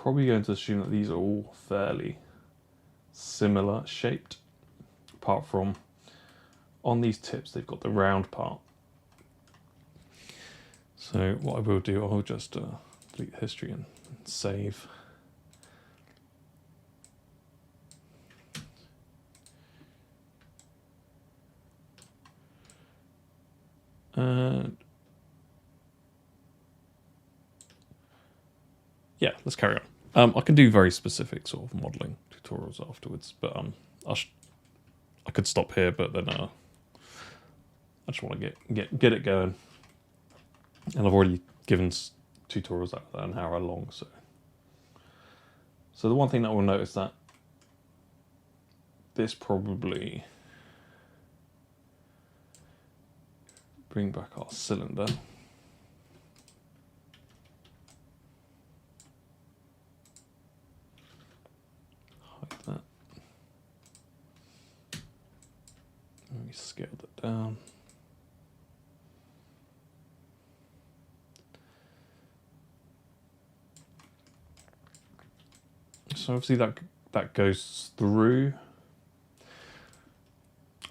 probably going to assume that these are all fairly similar shaped, apart from on these tips they've got the round part. So what I will do, I'll just delete history and save. And yeah, let's carry on. I can do very specific sort of modelling tutorials afterwards, but I could stop here, but then I just want to get it going. And I've already given tutorials that are an hour long, so the one thing that we'll notice that this probably bring back our cylinder. Hide that. Let me scale that down. So obviously that goes through.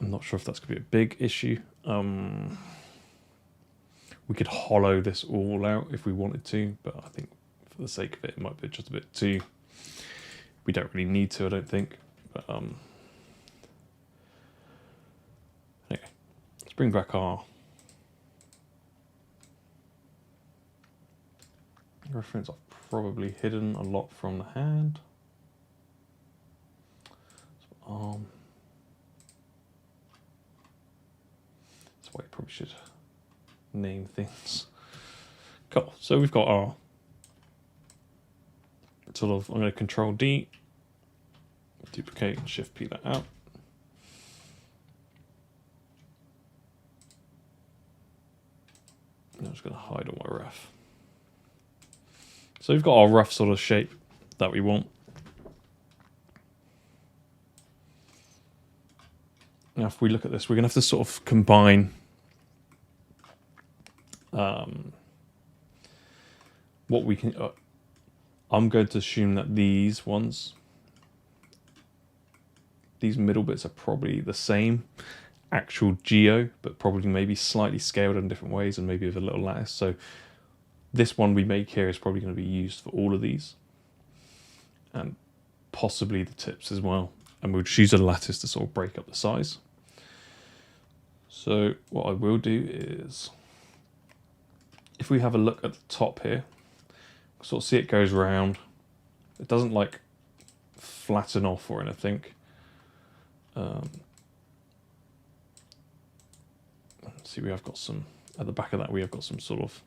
I'm not sure if that's going to be a big issue. We could hollow this all out if we wanted to, but I think for the sake of it, it might be just a bit too... We don't really need to, I don't think. But anyway, let's bring back our reference. I've probably hidden a lot from the hand. So, that's why you probably should name things. Cool. So we've got our sort of, I'm going to Control D, duplicate, and Shift P that out. I'm just going to hide all my rough. So we've got our rough sort of shape that we want. Now, if we look at this, we're going to have to sort of combine what we can. I'm going to assume that these ones, these middle bits are probably the same actual geo, but probably maybe slightly scaled in different ways and maybe with a little lattice. So this one we make here is probably going to be used for all of these and possibly the tips as well. And we'll just use a lattice to sort of break up the size. So what I will do is, if we have a look at the top here, sort of see it goes round. It doesn't like flatten off or anything. See, we have got some, at the back of that we have got some sort of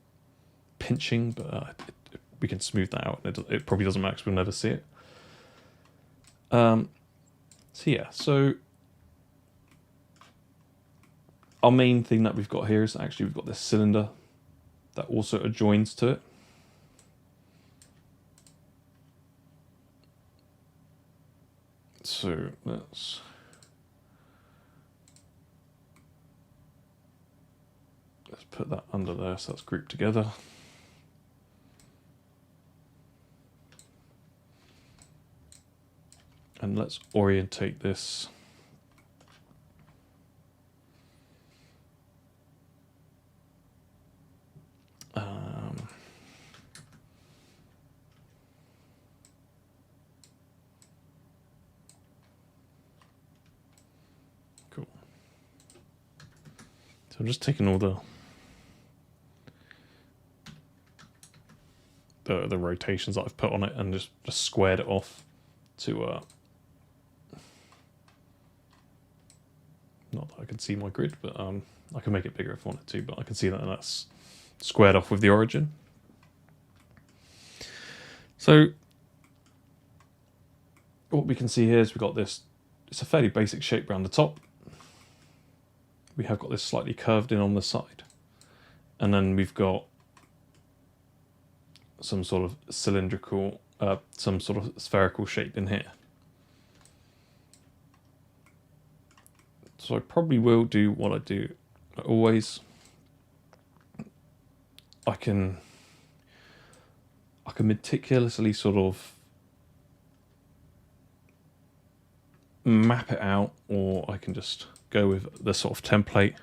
pinching, but we can smooth that out. It probably doesn't matter because we'll never see it. So yeah, so our main thing that we've got here is actually we've got this cylinder that also adjoins to it. So let's put that under there so that's grouped together. And let's orientate this cool. So I'm just taking all the rotations that I've put on it and just squared it off to not that I can see my grid, but I can make it bigger if I wanted to, but I can see that that's squared off with the origin. So what we can see here is we've got this, it's a fairly basic shape around the top. We have got this slightly curved in on the side. And then we've got some sort of cylindrical, some sort of spherical shape in here. So I probably will do what I do always. I can I can meticulously sort of map it out, or I can just go with the sort of template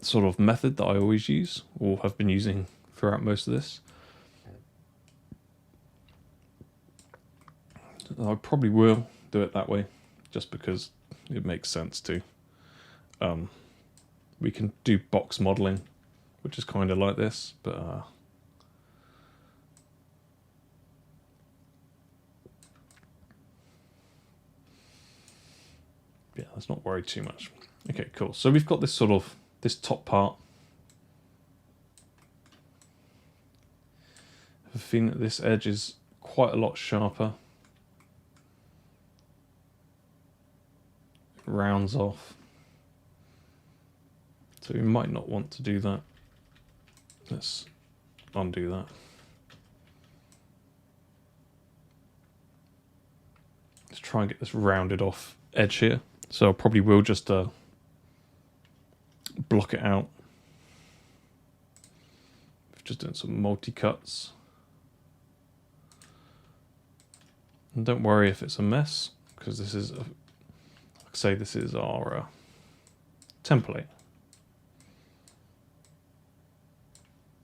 sort of method that I always use or have been using throughout most of this. I probably will do it that way just because it makes sense to. We can do box modeling, which is kind of like this, but yeah, let's not worry too much. Okay, cool. So we've got this sort of, this top part. I have a feeling that this edge is quite a lot sharper. It rounds off. So we might not want to do that. Let's undo that. Let's try and get this rounded off edge here. So I probably will just block it out. Just doing some multi-cuts. And don't worry if it's a mess, because this is, like I say, this is our template.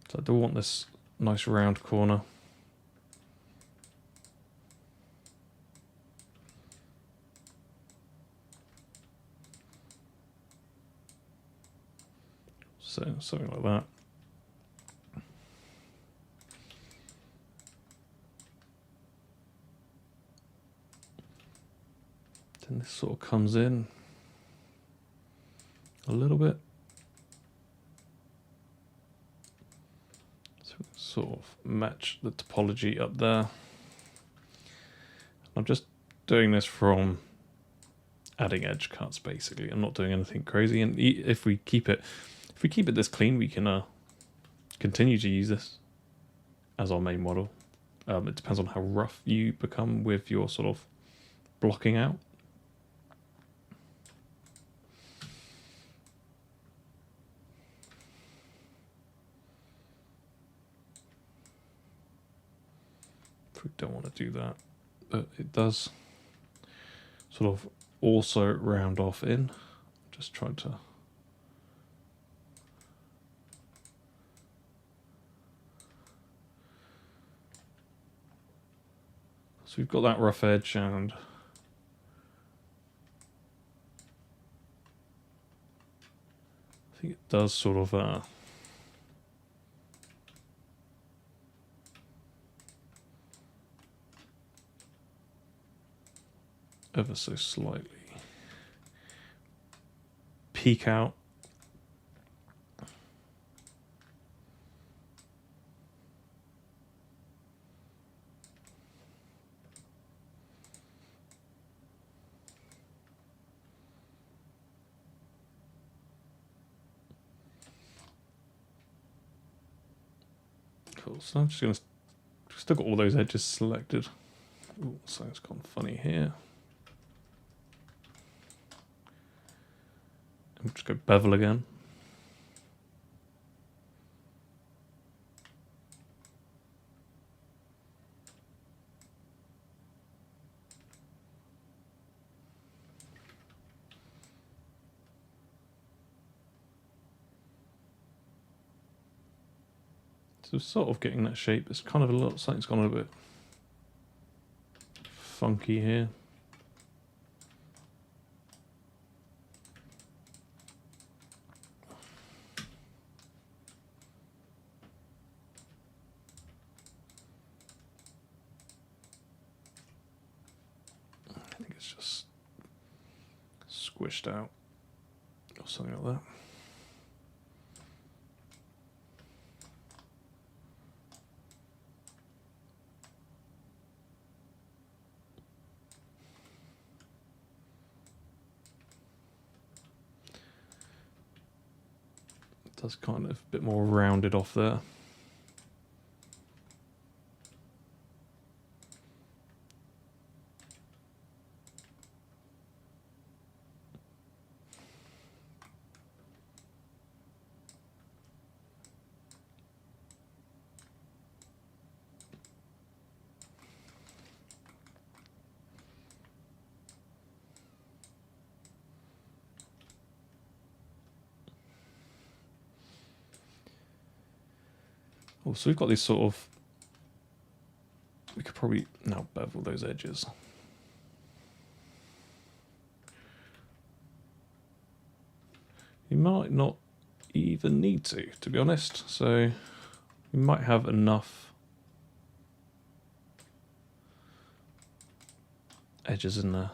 So I do want this nice round corner. So something like that. Then this sort of comes in a little bit. So sort of match the topology up there. I'm just doing this from adding edge cuts basically. I'm not doing anything crazy, and if we keep it this clean, we can continue to use this as our main model. It depends on how rough you become with your sort of blocking out. If we don't want to do that, but it does sort of also round off in. Just trying to. So we've got that rough edge, and I think it does sort of ever so slightly peek out. Cool, so I'm just going to, still got all those edges selected. Ooh, so it's gone funny here. And just go bevel again. So sort of getting that shape. It's kind of a little, something's gone a bit funky here. I think it's just squished out or something like that. Does kind of a bit more rounded off there. Cool, so we've got this sort of, we could probably now bevel those edges. You might not even need to be honest. So we might have enough edges in there.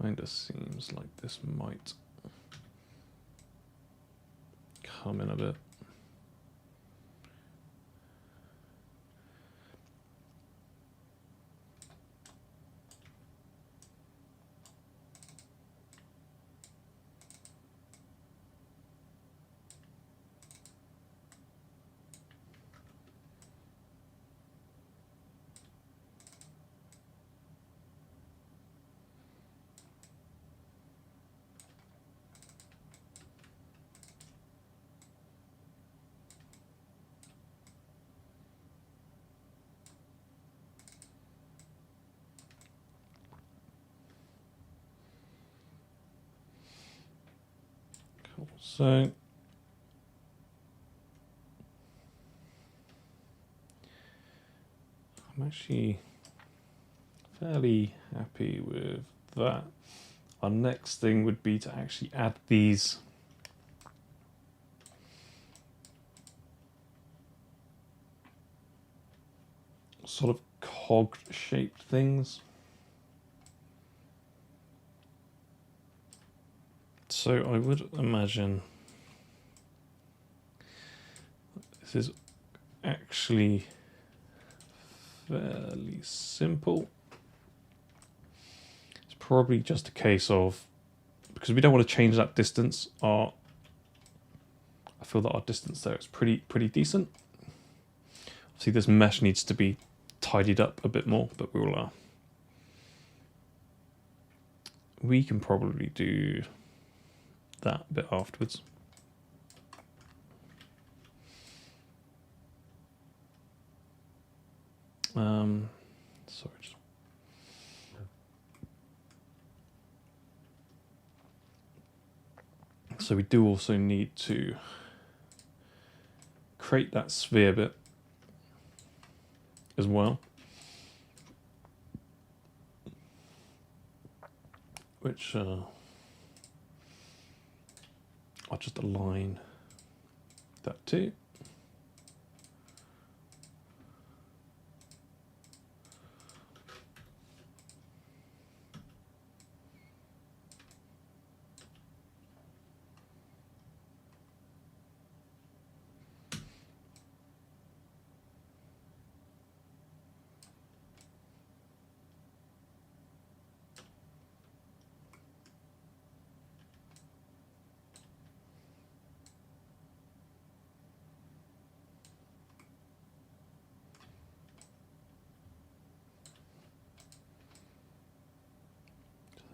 Kind of seems like this might come in a bit. So I'm actually fairly happy with that. Our next thing would be to actually add these sort of cog shaped things. So I would imagine this is actually fairly simple. It's probably just a case of, because we don't want to change that distance, I feel that our distance there is pretty decent. See, this mesh needs to be tidied up a bit more, but we can probably do that bit afterwards. Sorry. So we do also need to create that sphere bit as well, which I'll just align that too.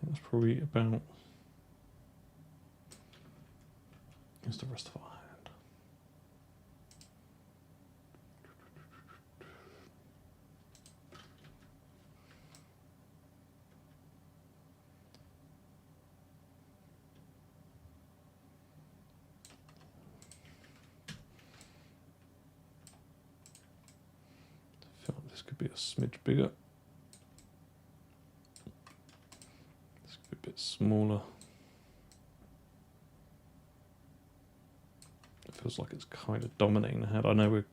That's probably about, here's the rest of our hand. I feel like this could be a smidge bigger. This could be a bit smaller. It feels like it's kind of dominating the head. I know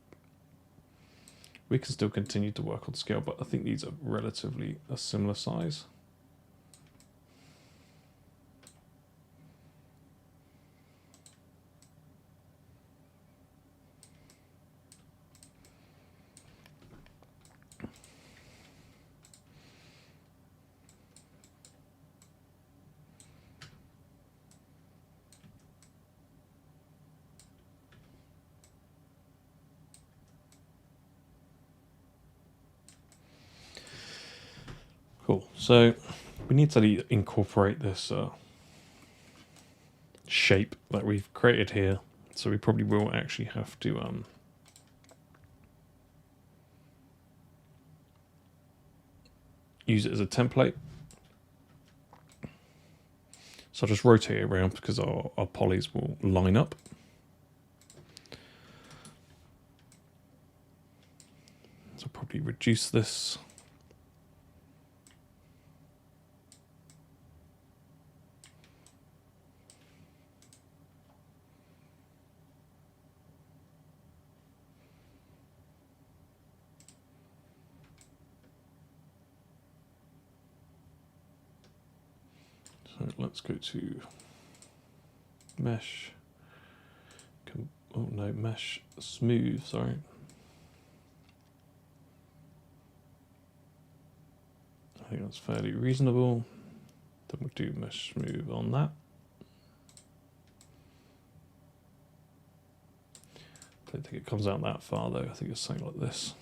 we can still continue to work on scale, but I think these are relatively a similar size. Cool. So we need to incorporate this shape that we've created here. So we probably will actually have to use it as a template. So I'll just rotate it around because our polys will line up. So I'll probably reduce this. So let's go to mesh. Oh no, mesh smooth, sorry. I think that's fairly reasonable. Then we'll do mesh smooth on that. I don't think it comes out that far though. I think it's something like this.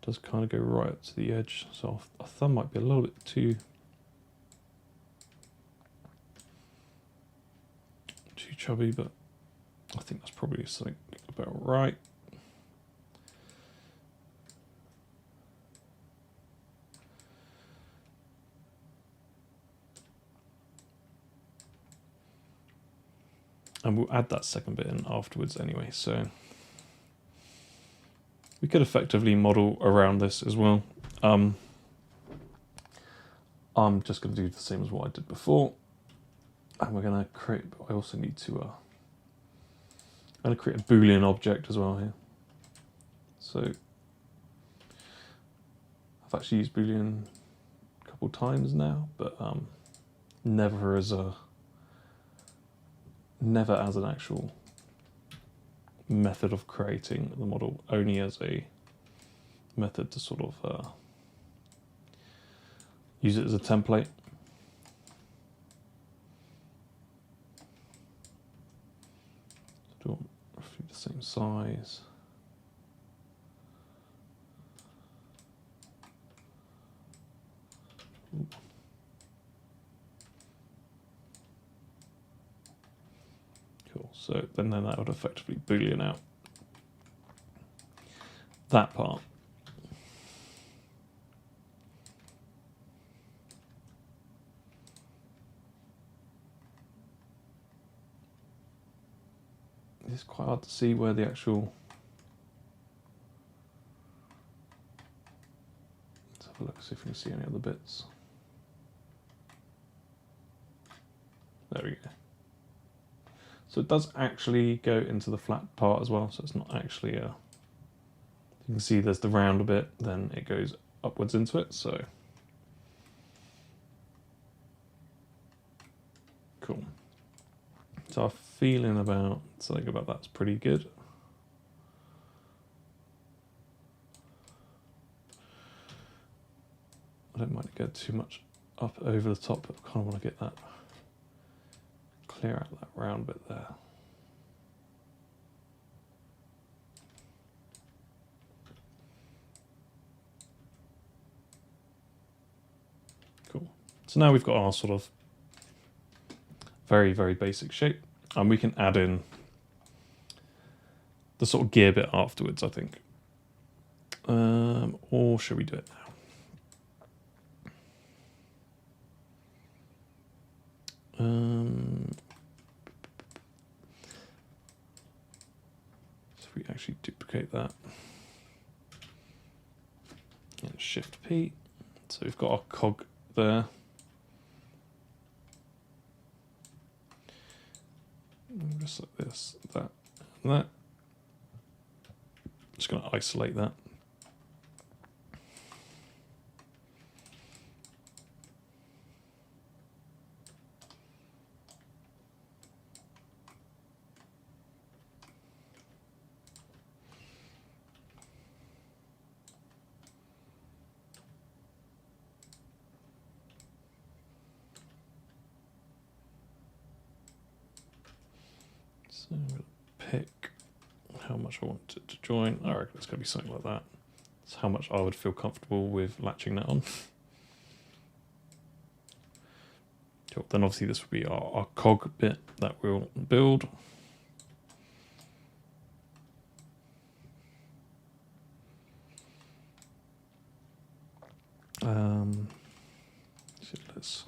Does kind of go right up to the edge, so our thumb might be a little bit too chubby, but I think that's probably something about right. And we'll add that second bit in afterwards anyway, so we could effectively model around this as well. I'm just going to do the same as what I did before. And we're going to create, I also need to, I'm going to create a Boolean object as well here. So I've actually used Boolean a couple times now, but never as an actual method of creating the model, only as a method to sort of use it as a template. Do roughly the same size. Cool, so then that would effectively Boolean out that part. It's quite hard to see where the actual... Let's have a look, see if we can see any other bits. There we go. So it does actually go into the flat part as well, so it's not actually a... You can see there's the round a bit, then it goes upwards into it, so... Cool. So our feeling about something about that's pretty good. I don't mind it go too much up over the top, but I kind of want to get that, clear out that round bit there. Cool. So now we've got our sort of very, very basic shape, and we can add in the sort of gear bit afterwards, I think. Or should we do it now? So if we actually duplicate that, and Shift P, so we've got our cog there. Just like this, that, and that. Just going to isolate that. So I'm going to pick much I want it to join. I reckon it's going to be something like that. That's how much I would feel comfortable with latching that on. Cool. Then obviously this will be our cog bit that we'll build. So let's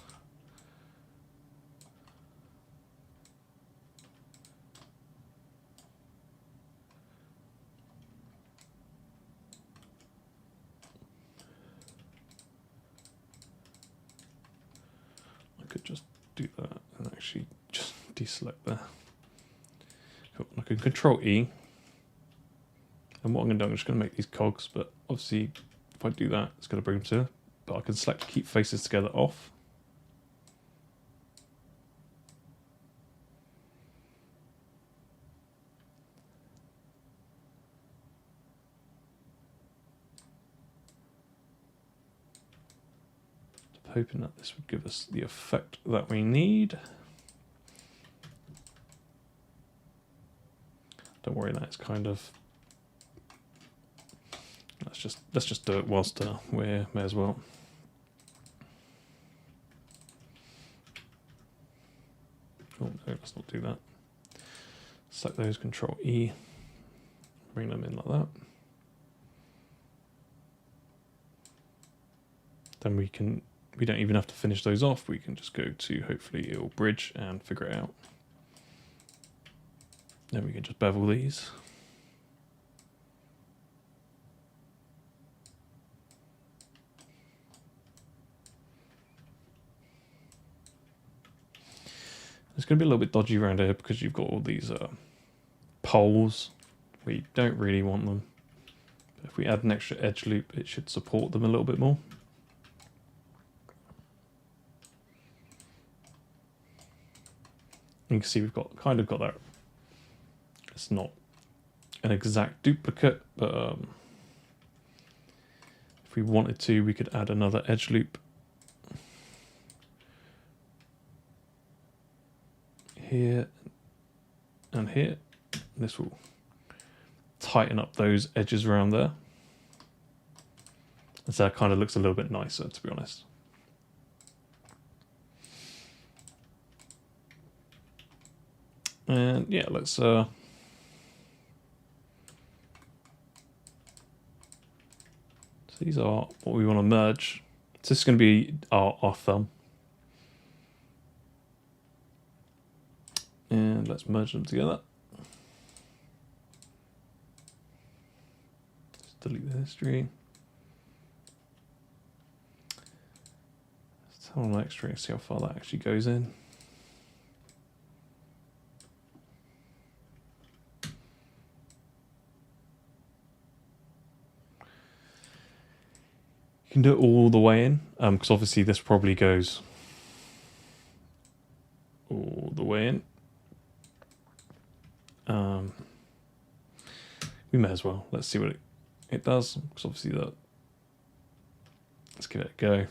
could just do that and actually just deselect there. Cool. I can Control E. And what I'm going to do, I'm just going to make these cogs, but obviously if I do that, it's going to bring them to, but I can select keep faces together off. Hoping that this would give us the effect that we need. Don't worry, that's kind of. Let's just do it whilst we may as well. Oh no, let's not do that. Select those, Control E, bring them in like that. Then we don't even have to finish those off. We can just go to, hopefully it'll bridge and figure it out. Then we can just bevel these. It's going to be a little bit dodgy around here because you've got all these poles. We don't really want them. But if we add an extra edge loop, it should support them a little bit more. You can see we've got kind of got that. It's not an exact duplicate, but if we wanted to, we could add another edge loop here and here. This will tighten up those edges around there. And so that kind of looks a little bit nicer, to be honest. And yeah, let's so these are what we want to merge. So this is going to be our thumb. And let's merge them together. Let's delete the history. Let's tell on X-ray and see how far that actually goes in. You can do it all the way in, because obviously this probably goes all the way in. We may as well. Let's see what it does, because obviously that. Let's give it a go.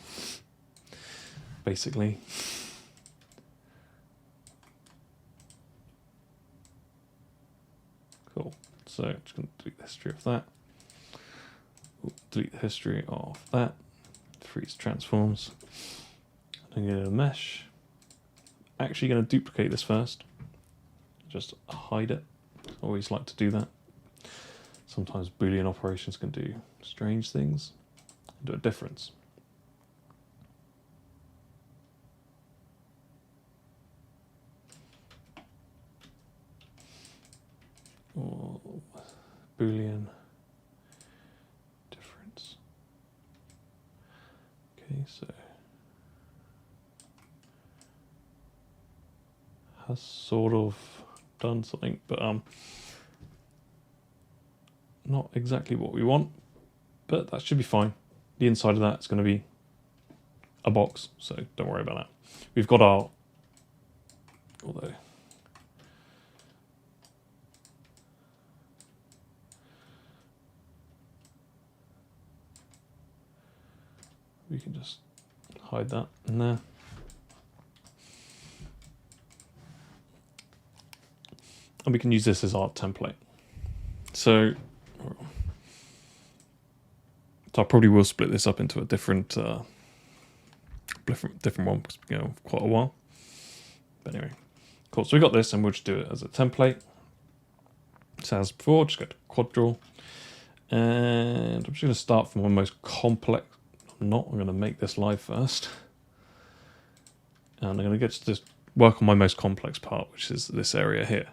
Basically. Cool. So I'm just going to delete the history of that. Delete the history of that. Freeze transforms. I'm going to mesh. Actually going to duplicate this first. Just hide it. I always like to do that. Sometimes Boolean operations can do strange things. Do a difference. Or Boolean difference. Okay, so has sort of done something, but not exactly what we want, but that should be fine. The inside of that is going to be a box, so don't worry about that. We've got our, although we can just hide that in there. And we can use this as our template. So I probably will split this up into a different one because we've been going for quite a while. But anyway, cool. So we got this, and we'll just do it as a template. So as before, just go to quad draw, and I'm just going to start from my most complex. I'm going to make this live first, and I'm going to get to just work on my most complex part, which is this area here.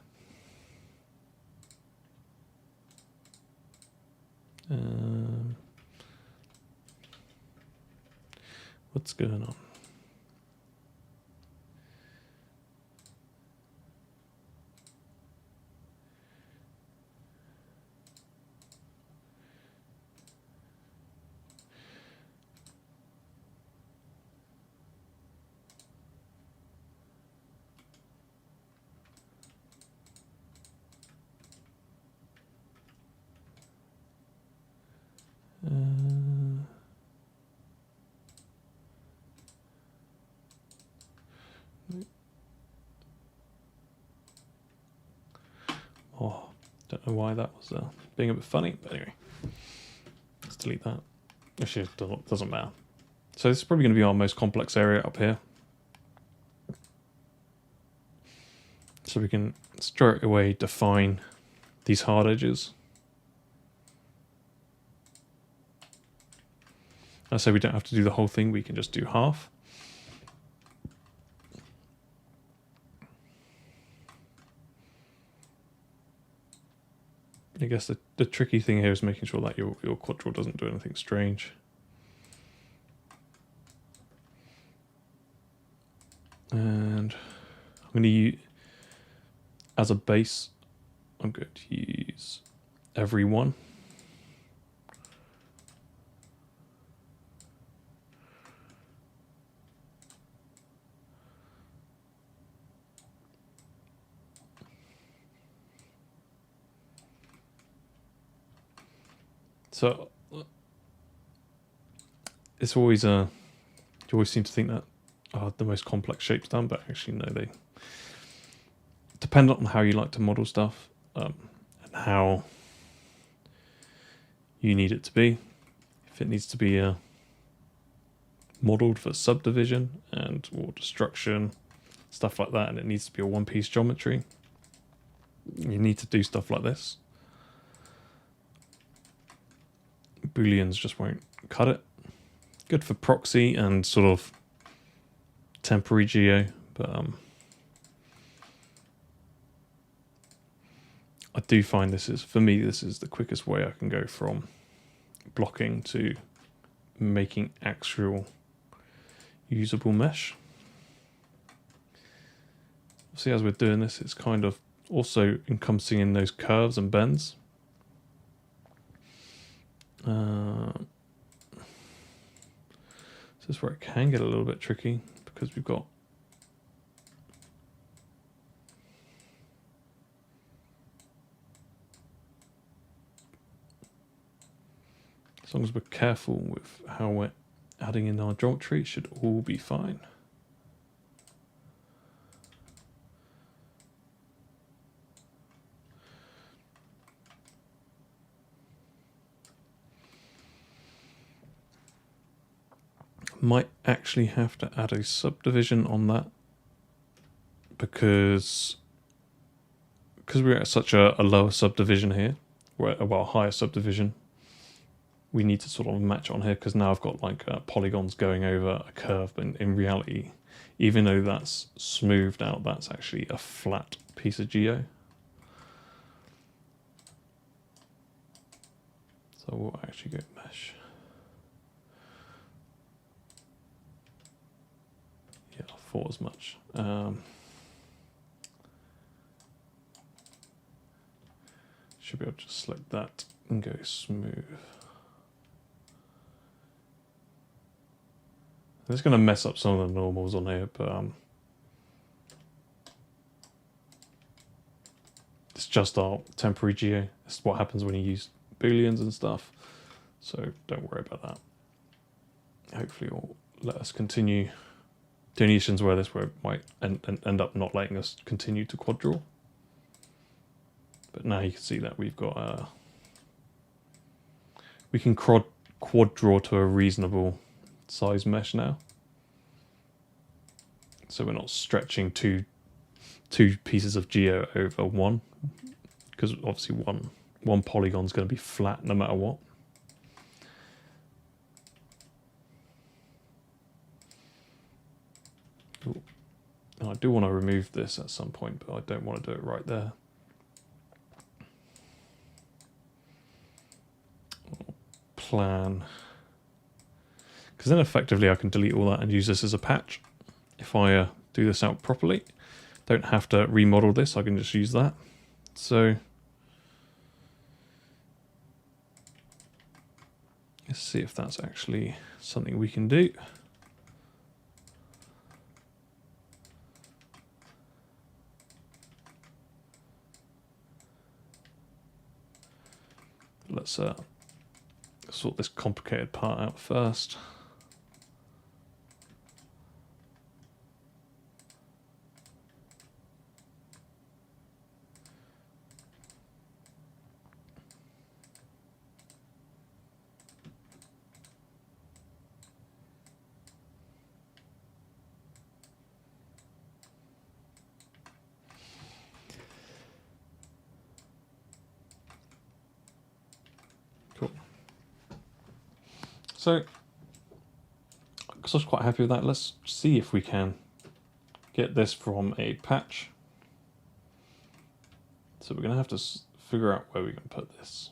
What's going on? Oh, don't know why that was being a bit funny, but anyway, let's delete that. Actually, it doesn't matter. So this is probably going to be our most complex area up here. So we can straight away define these hard edges. I say we don't have to do the whole thing, we can just do half. I guess the tricky thing here is making sure that your quad draw doesn't do anything strange. And I'm going to use, as a base, I'm going to use every one. So it's always you always seem to think that the most complex shapes done, but actually no, they depend on how you like to model stuff and how you need it to be. If it needs to be modeled for subdivision or destruction, stuff like that, and it needs to be a one-piece geometry, you need to do stuff like this. Booleans just won't cut it. Good for proxy and sort of temporary geo, but I do find this is the quickest way I can go from blocking to making actual usable mesh. See, as we're doing this, it's kind of also encompassing in those curves and bends. This is where it can get a little bit tricky because we've got as long as we're careful with how we're adding in our geometry, it should all be fine. Might actually have to add a subdivision on that because we're at such a lower subdivision here, well, higher subdivision, we need to sort of match on here because now I've got like polygons going over a curve, but in reality, even though that's smoothed out, that's actually a flat piece of geo. So we'll actually go mesh. Yeah, I thought as much. Should be able to just select that and go smooth. It's going to mess up some of the normals on here, but it's just our temporary geo. It's what happens when you use booleans and stuff, so don't worry about that. Hopefully it'll let us continue. The only issues where it might end up not letting us continue to quad draw. But now you can see that we've got we can quad draw to a reasonable size mesh now. So we're not stretching two pieces of geo over one, because obviously one polygon's going to be flat no matter what. Ooh. I do want to remove this at some point, but I don't want to do it right there. Plan, because then effectively I can delete all that and use this as a patch. If I do this out properly, don't have to remodel this, I can just use that. So let's see if that's actually something we can do. Let's sort this complicated part out first. Cool. So, because I was quite happy with that, let's see if we can get this from a patch. So we're going to have to figure out where we can put this.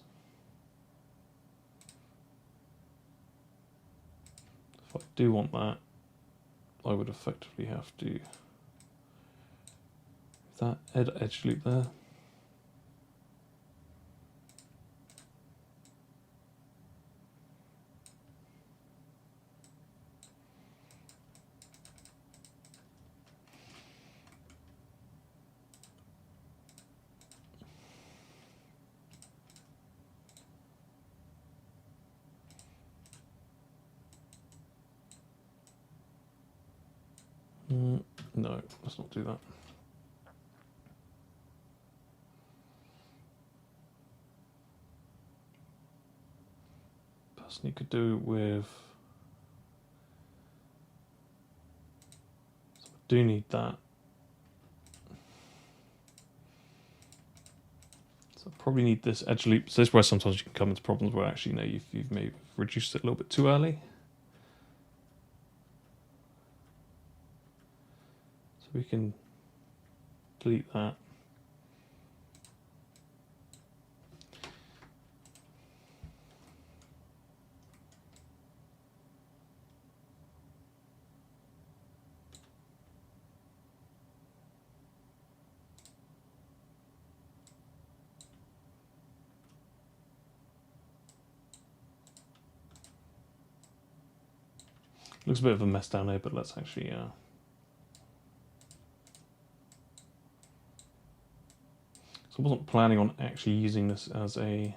If I do want that, I would effectively have to that edge loop there. No, let's not do that. Personally, could do with. So I do need that. So I probably need this edge loop. So this is where sometimes you can come into problems where actually, you know, you've maybe reduced it a little bit too early. So we can delete that. Looks a bit of a mess down here, but let's actually so I wasn't planning on actually using this as a.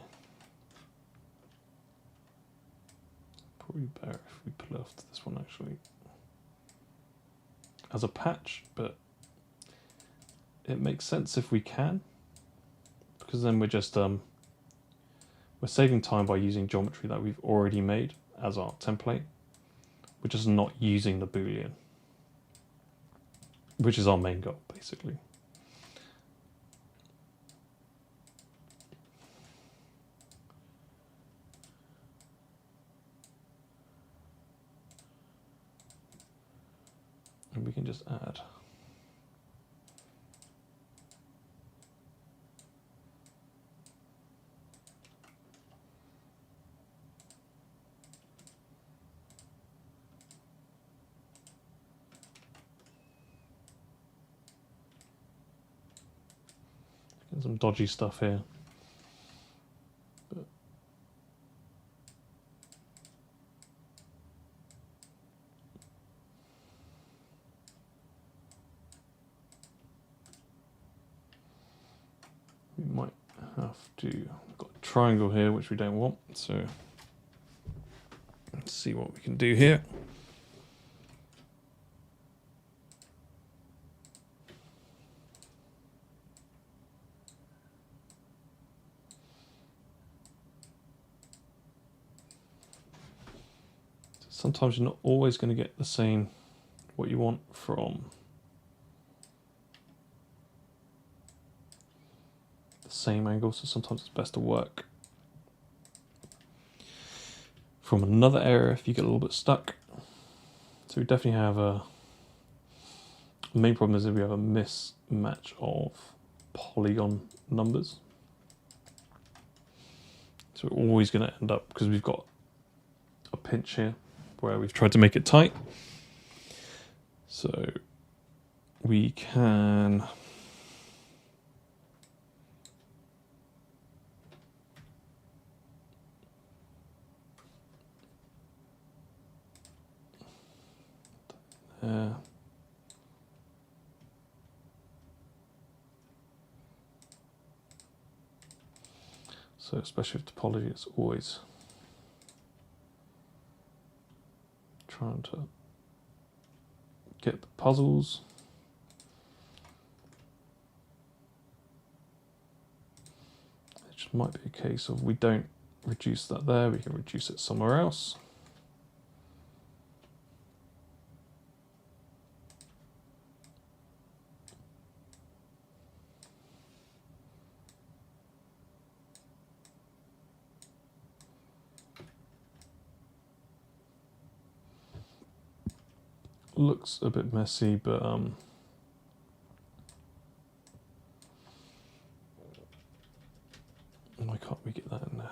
Probably better if we pull off this one actually as a patch, but it makes sense if we can, because then we're just we're saving time by using geometry that we've already made as our template. We're just not using the Boolean, which is our main goal, basically. And we can just add. Some dodgy stuff here. But we might have to, we've got a triangle here which we don't want, so let's see what we can do here. sometimes you're not always going to get the same, what you want from the same angle, so sometimes it's best to work from another area if you get a little bit stuck. So we definitely have the main problem is if we have a mismatch of polygon numbers. So we're always going to end up, because we've got a pinch here where we've tried to make it tight. So we can so especially with topology, it's always trying to get the puzzles. It just might be a case of we don't reduce that there, we can reduce it somewhere else. Looks a bit messy, but why can't we get that in there?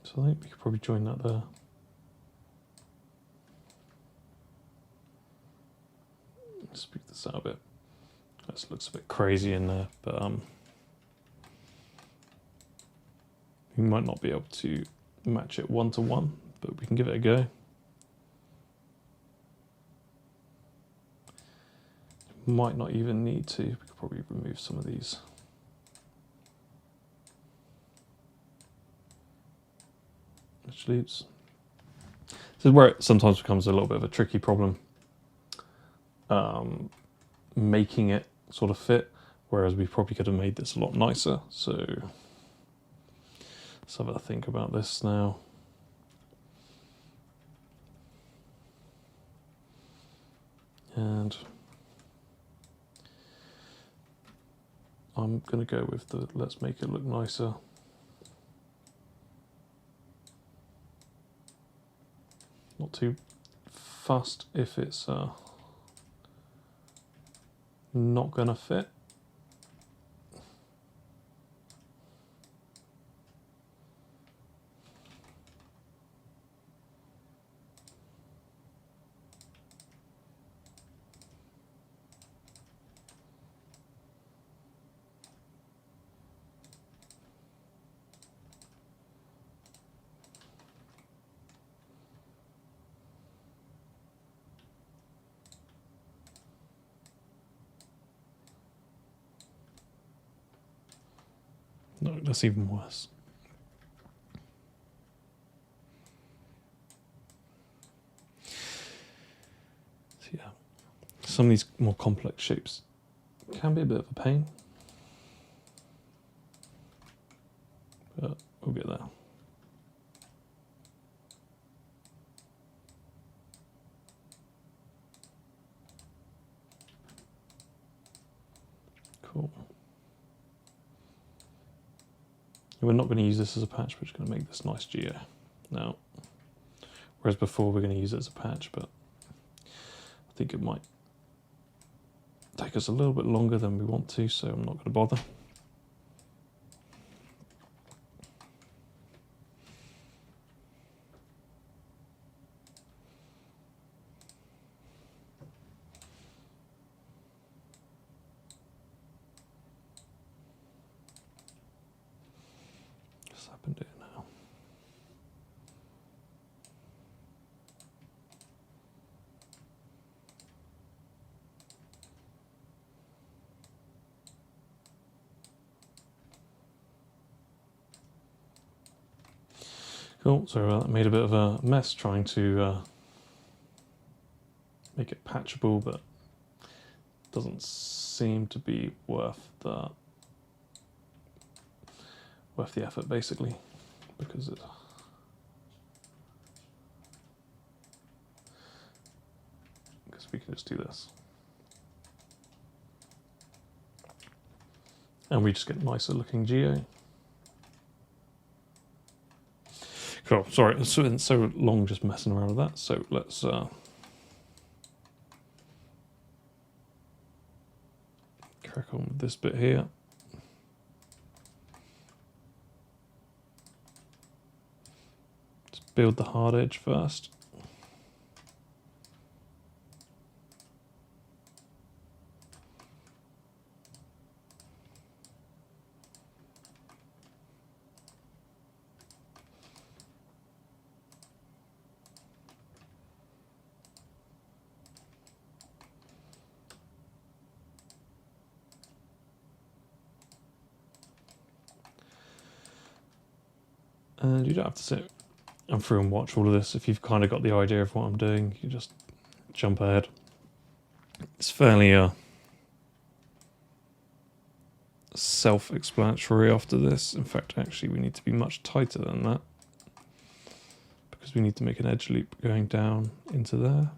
So I think we could probably join that there. Speak this out a bit. This looks a bit crazy in there, but we might not be able to match it 1-to-1, but we can give it a go. Might not even need to. We could probably remove some of these. Which leaves. This is where it sometimes becomes a little bit of a tricky problem. Making it sort of fit, whereas we probably could have made this a lot nicer. So let's have a think about this now. And I'm going to go with the let's make it look nicer. Not too fussed if it's not going to fit. No, that's even worse. So yeah, some of these more complex shapes can be a bit of a pain, but we'll get there. Cool. We're not going to use this as a patch, we're just going to make this nice geo now. Whereas before we're going to use it as a patch, but I think it might take us a little bit longer than we want to, so I'm not going to bother. What's happened here now? Cool, sorry about that. Made a bit of a mess trying to make it patchable, but doesn't seem to be worth the effort, basically, because we can just do this. And we just get nicer looking geo. Cool, sorry, it's been so long just messing around with that, so let's crack on with this bit here. Let's build the hard edge first. And you don't have to sit and through and watch all of this. If you've kind of got the idea of what I'm doing, you just jump ahead. It's fairly self-explanatory after this. In fact, actually, we need to be much tighter than that, because we need to make an edge loop going down into there.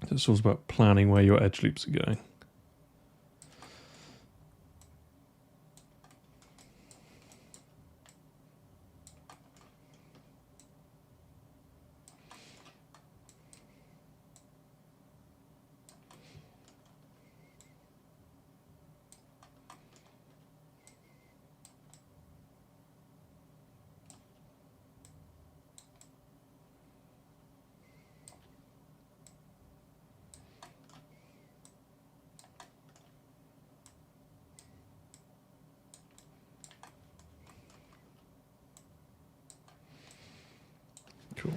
It's all about planning where your edge loops are going. Cool.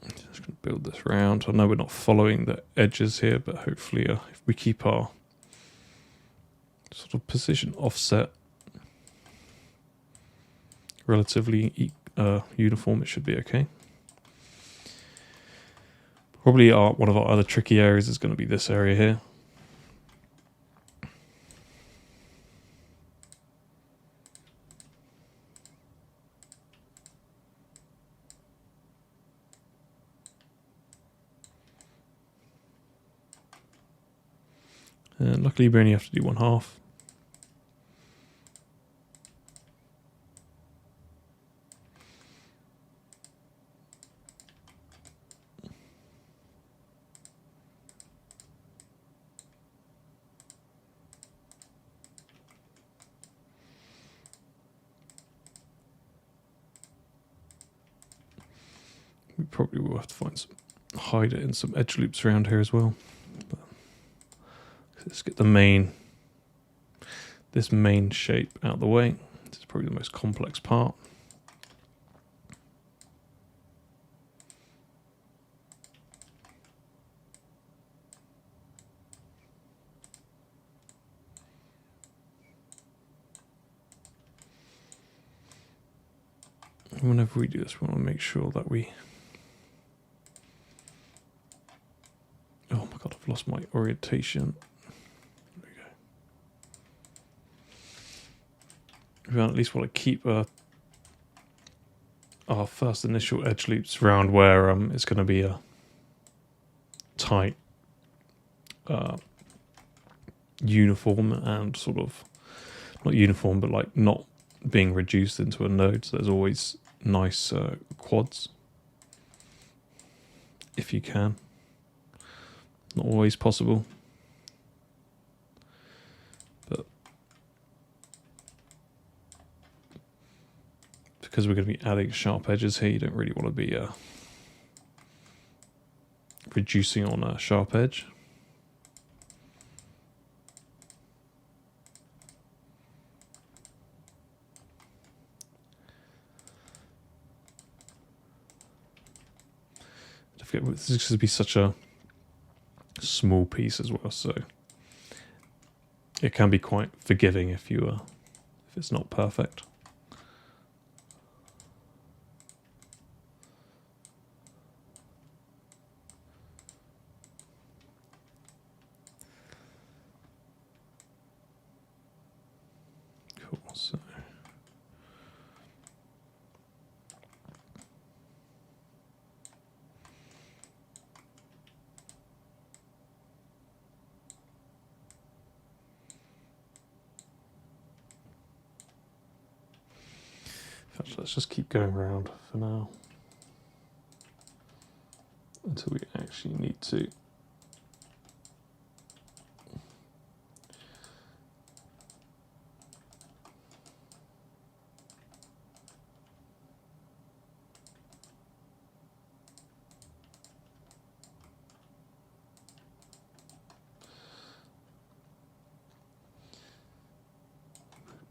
Just going to build this round. I know we're not following the edges here, but hopefully if we keep our sort of position offset relatively uniform, it should be okay. Probably one of our other tricky areas is going to be this area here. And luckily we only have to do 1/2. We probably will have to hide it in some edge loops around here as well. But let's get this main shape out of the way. This is probably the most complex part. And whenever we do this, we want to make sure that we... Oh my god, I've lost my orientation. There we go. We at least want to keep our first initial edge loops around where it's going to be a tight, uniform and sort of, not uniform, but like not being reduced into a node. So there's always nice quads, if you can. Not always possible, but because we're going to be adding sharp edges here, you don't really want to be reducing on a sharp edge. This is going to be such a small piece as well, so it can be quite forgiving if it's not perfect. Cool. So let's just keep going around for now until we actually need to.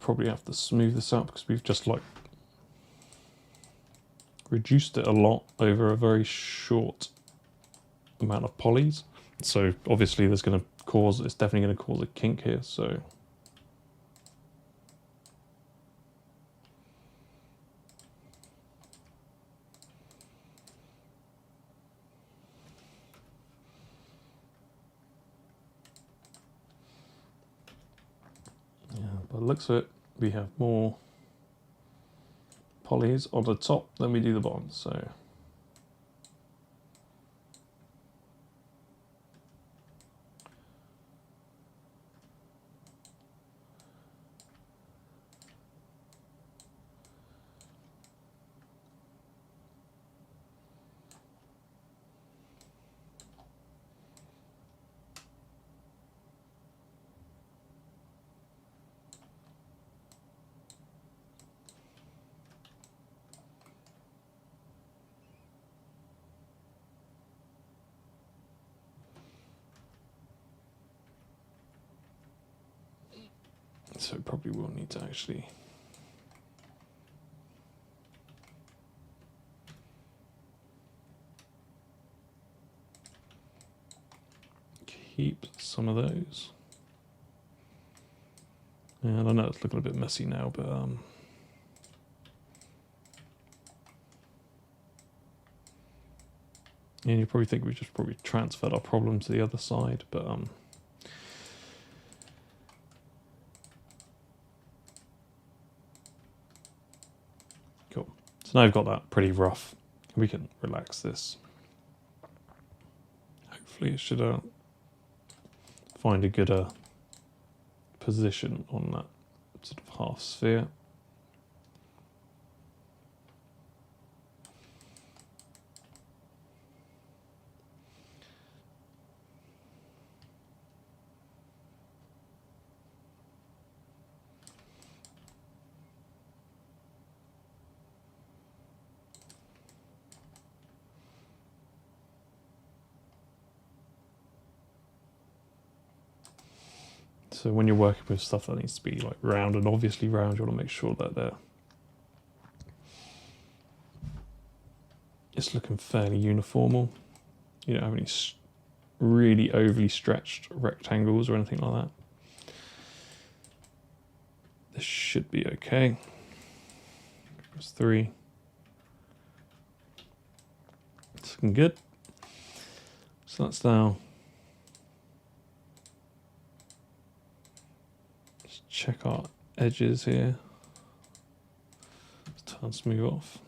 Probably have to smooth this out because we've just like reduced it a lot over a very short amount of polys. So obviously it's definitely going to cause a kink here. So yeah, by the looks of it, we have more polys on the top than we do the bottom. So probably will need to actually keep some of those. And I know it's looking a bit messy now, but and you probably think we just probably transferred our problem to the other side, but cool. So now I've got that pretty rough. We can relax this. Hopefully it should find a good position on that sort of half sphere. So when you're working with stuff that needs to be like round and obviously round, you want to make sure that it's looking fairly uniform. You don't have any really overly stretched rectangles or anything like that. This should be okay. Press 3. It's looking good. So that's now. Just check our edges here. Let's turn smooth off.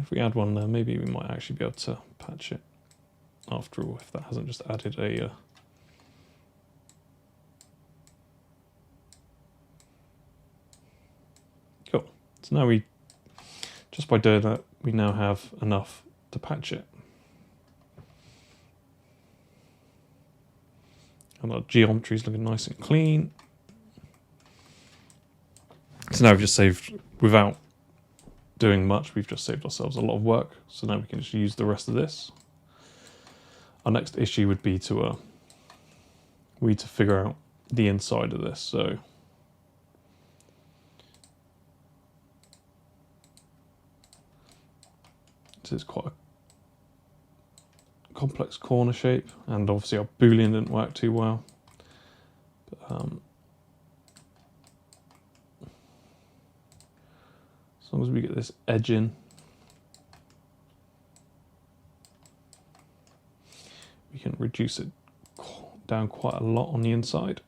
If we add one there, maybe we might actually be able to patch it after all, if that hasn't just added a cool. So now just by doing that, we now have enough to patch it. And our geometry is looking nice and clean. So now we've just saved, without doing much, we've just saved ourselves a lot of work. So now we can just use the rest of this. Our next issue would be to we need to figure out the inside of this. So this is quite a complex corner shape, and obviously our Boolean didn't work too well. But, as long as we get this edge in, we can reduce it down quite a lot on the inside.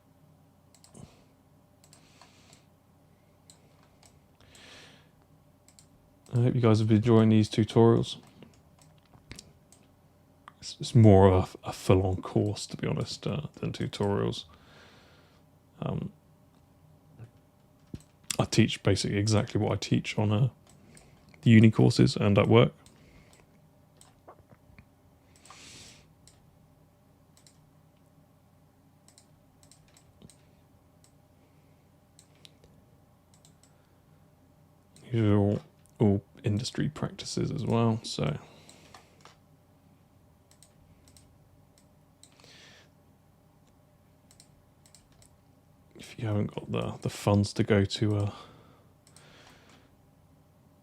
I hope you guys have been enjoying these tutorials. It's more of a full-on course, to be honest, than tutorials. I teach basically exactly what I teach on the uni courses and at work. These are all industry practices as well, so if you haven't got the funds to go to a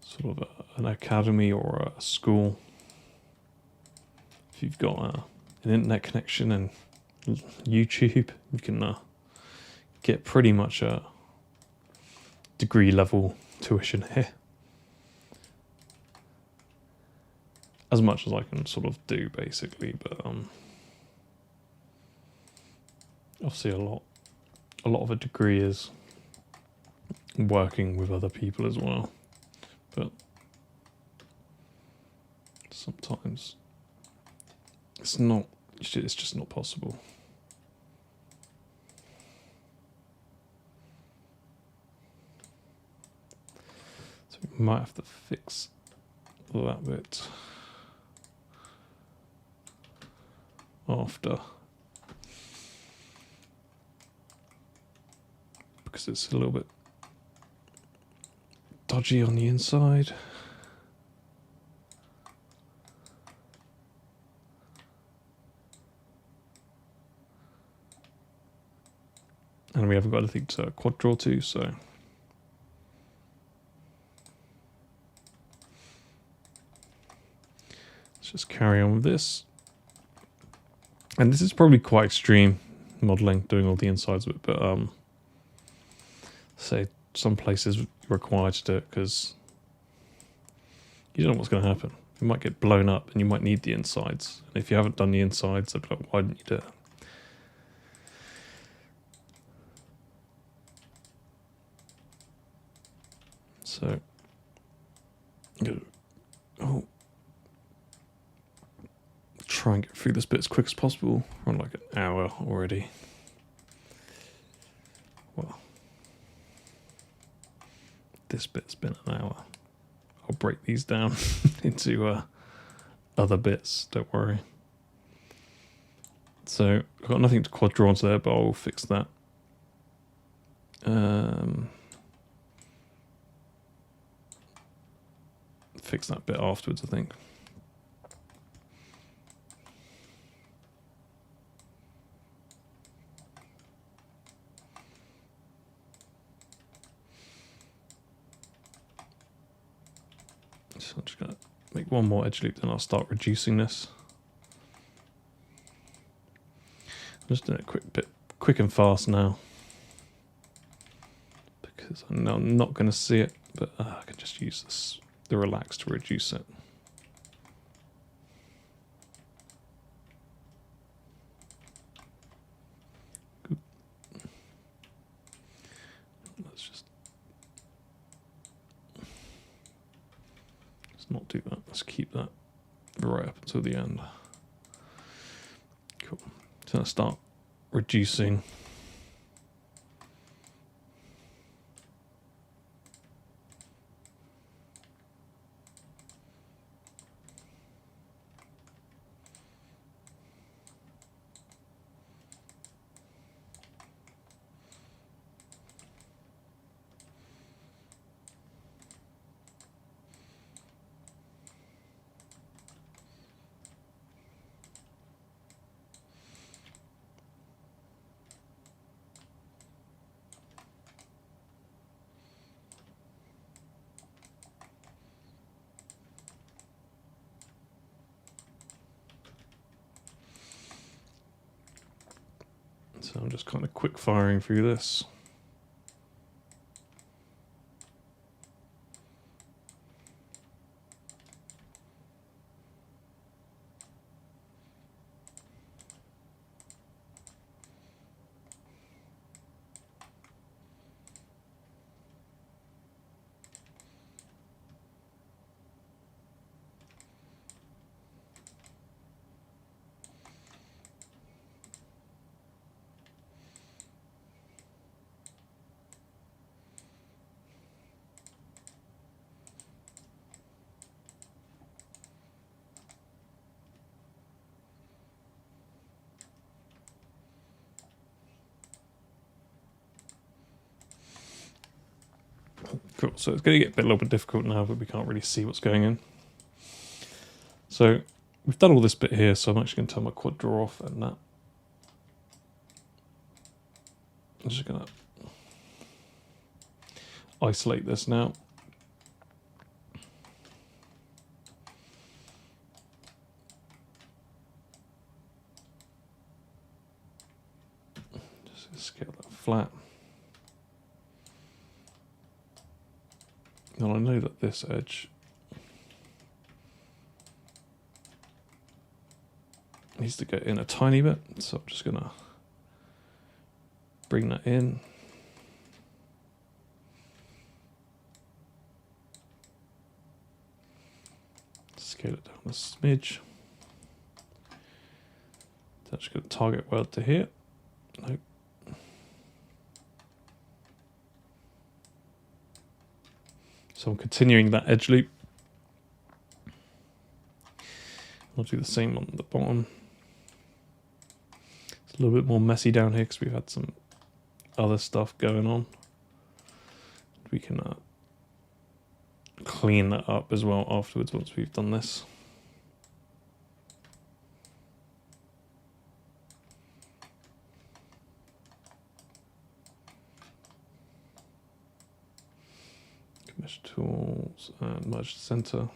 sort of an academy or a school, if you've got an internet connection and YouTube, you can get pretty much a degree level tuition here. As much as I can sort of do, basically, but obviously a lot of a degree is working with other people as well, but sometimes it's just not possible. So we might have to fix that bit after, because it's a little bit dodgy on the inside. And we haven't got anything to quad draw to, so let's just carry on with this. And this is probably quite extreme modelling, doing all the insides of it, but say some places you're required to do it because you don't know what's going to happen. You might get blown up and you might need the insides. And if you haven't done the insides, they'll be like, why didn't you do it? So, try and get through this bit as quick as possible. We're on like an hour already. Well, this bit's been an hour. I'll break these down into other bits, don't worry. So I've got nothing to quad draw onto there, but I'll fix that. Fix that bit afterwards, I think. So I'm just going to make one more edge loop, then I'll start reducing this. I'm just doing it quick and fast now, because I know I'm not going to see it, but I can just use the relax to reduce it. Let's not do that. Let's keep that right up until the end. Cool. So let's start reducing. So I'm just kind of quick firing through this. Cool, so it's going to get a little bit difficult now, but we can't really see what's going in. So we've done all this bit here, so I'm actually going to turn my quad draw off and that. I'm just going to isolate this now. Just scale that flat. And I know that this edge needs to go in a tiny bit, so I'm just going to bring that in. Scale it down a smidge. That's going to target weld to here. Nope. So I'm continuing that edge loop. I'll do the same on the bottom. It's a little bit more messy down here because we've had some other stuff going on. We can clean that up as well afterwards once we've done this. Mesh tools and merge the center.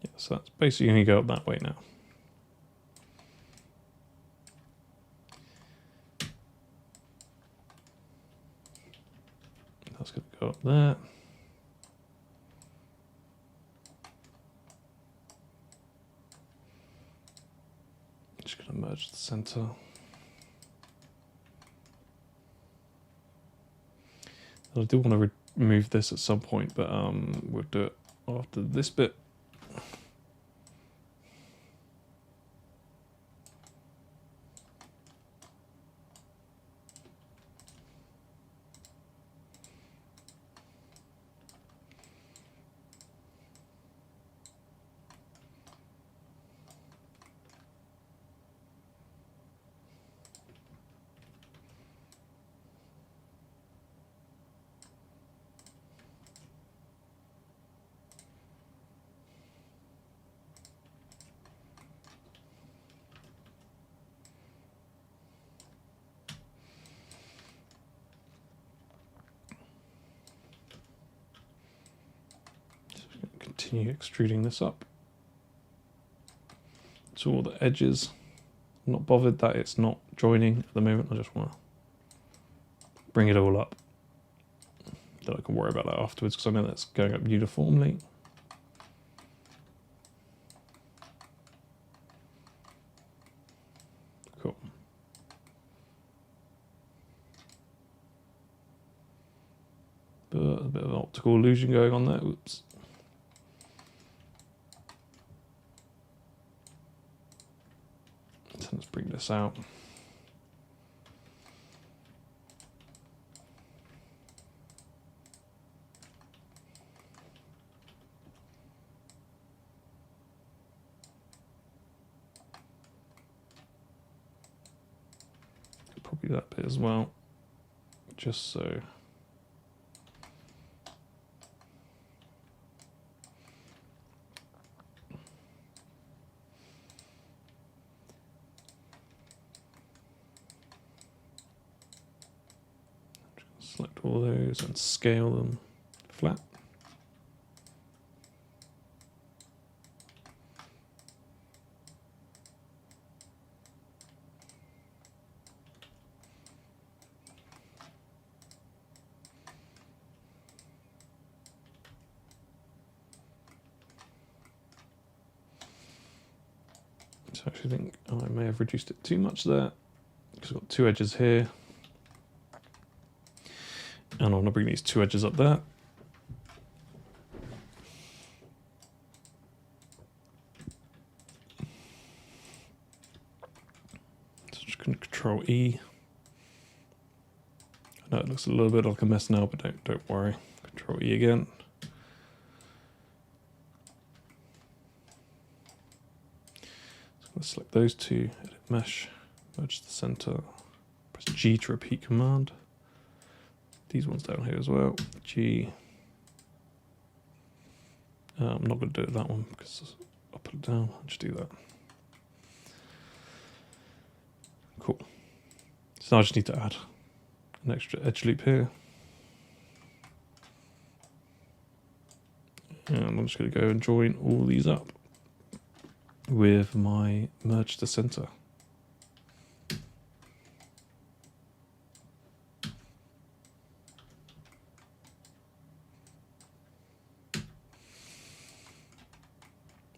Yeah, so that's basically going to go up that way now. That's going to go up there. Just going to merge the center. I do want to remove this at some point, but we'll do it after this bit. Continue extruding this up to all the edges. I'm not bothered that it's not joining at the moment. I just want to bring it all up. Then I can worry about that afterwards because I know that's going up uniformly. Cool. But a bit of an optical illusion going on there. Oops. So let's bring this out. Probably that bit as well, just so. Select all those and scale them flat. So I actually think I may have reduced it too much there, because we've got two edges here. And I want to bring these two edges up there. So just going to Control E. I know it looks a little bit like a mess now, but don't worry. Control E again. Let's select those two, edit mesh, merge the center, press G to repeat command. These ones down here as well, G. I'm not going to do it that one because I'll put it down, I'll just do that. Cool. So now I just need to add an extra edge loop here. And I'm just going to go and join all these up with my merge to center.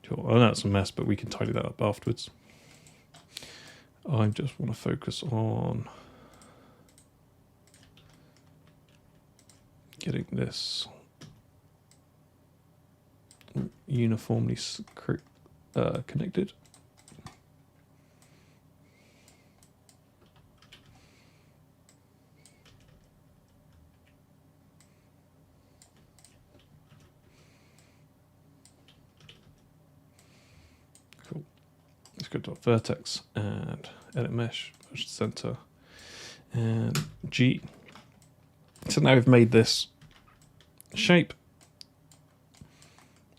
Cool. I know it's a mess, but we can tidy that up afterwards. I just want to focus on getting this uniformly connected. Cool. Let's go to our vertex and edit mesh, merge the center, and G. So now we've made this shape.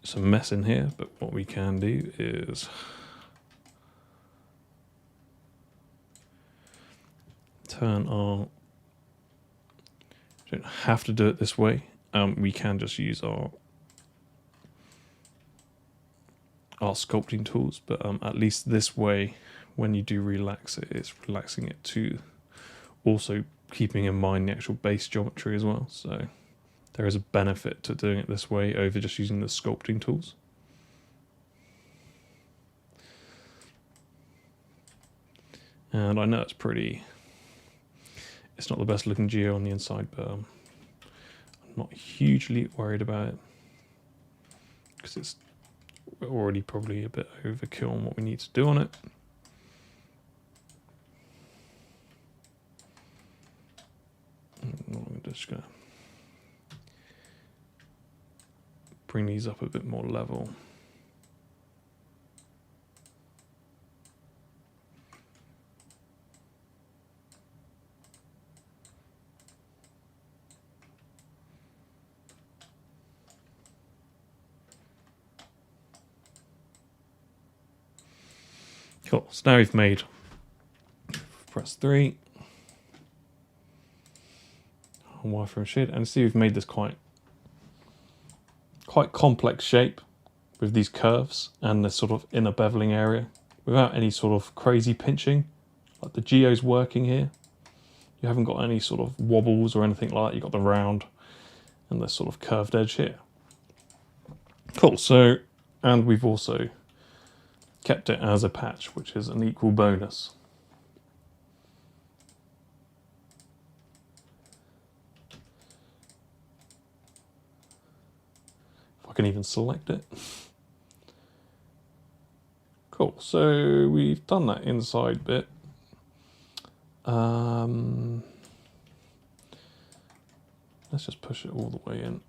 It's a mess in here, but what we can do is turn our, we don't have to do it this way. We can just use our sculpting tools, but at least this way, when you do relax it, it's relaxing it to also keeping in mind the actual base geometry as well. So there is a benefit to doing it this way over just using the sculpting tools. And I know it's not the best looking geo on the inside, but I'm not hugely worried about it because it's already probably a bit overkill on what we need to do on it. I'm just going to bring these up a bit more level. Cool, so now we've made, press 3, wireframe shade, and see we've made this quite complex shape with these curves and this sort of inner beveling area without any sort of crazy pinching. Like the geo's working here. You haven't got any sort of wobbles or anything like that. You've got the round and this sort of curved edge here. Cool, so, and we've also kept it as a patch, which is an equal bonus. If I can even select it. Cool, so we've done that inside bit. Let's just push it all the way in.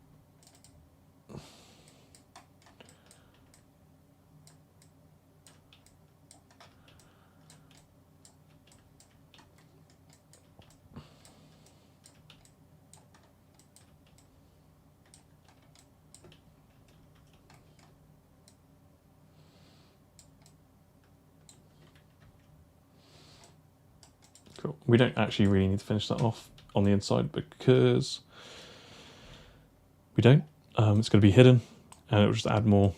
Cool. We don't actually really need to finish that off on the inside because We don't. It's going to be hidden, and it will just add more.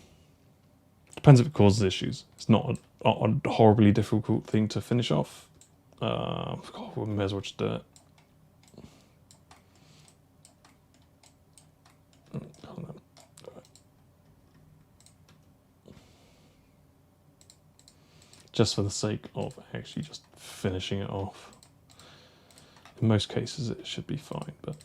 Depends if it causes issues. It's not a horribly difficult thing to finish off. God, we may as well just do it. Hold on. Just for the sake of actually just finishing it off. In most cases it should be fine, but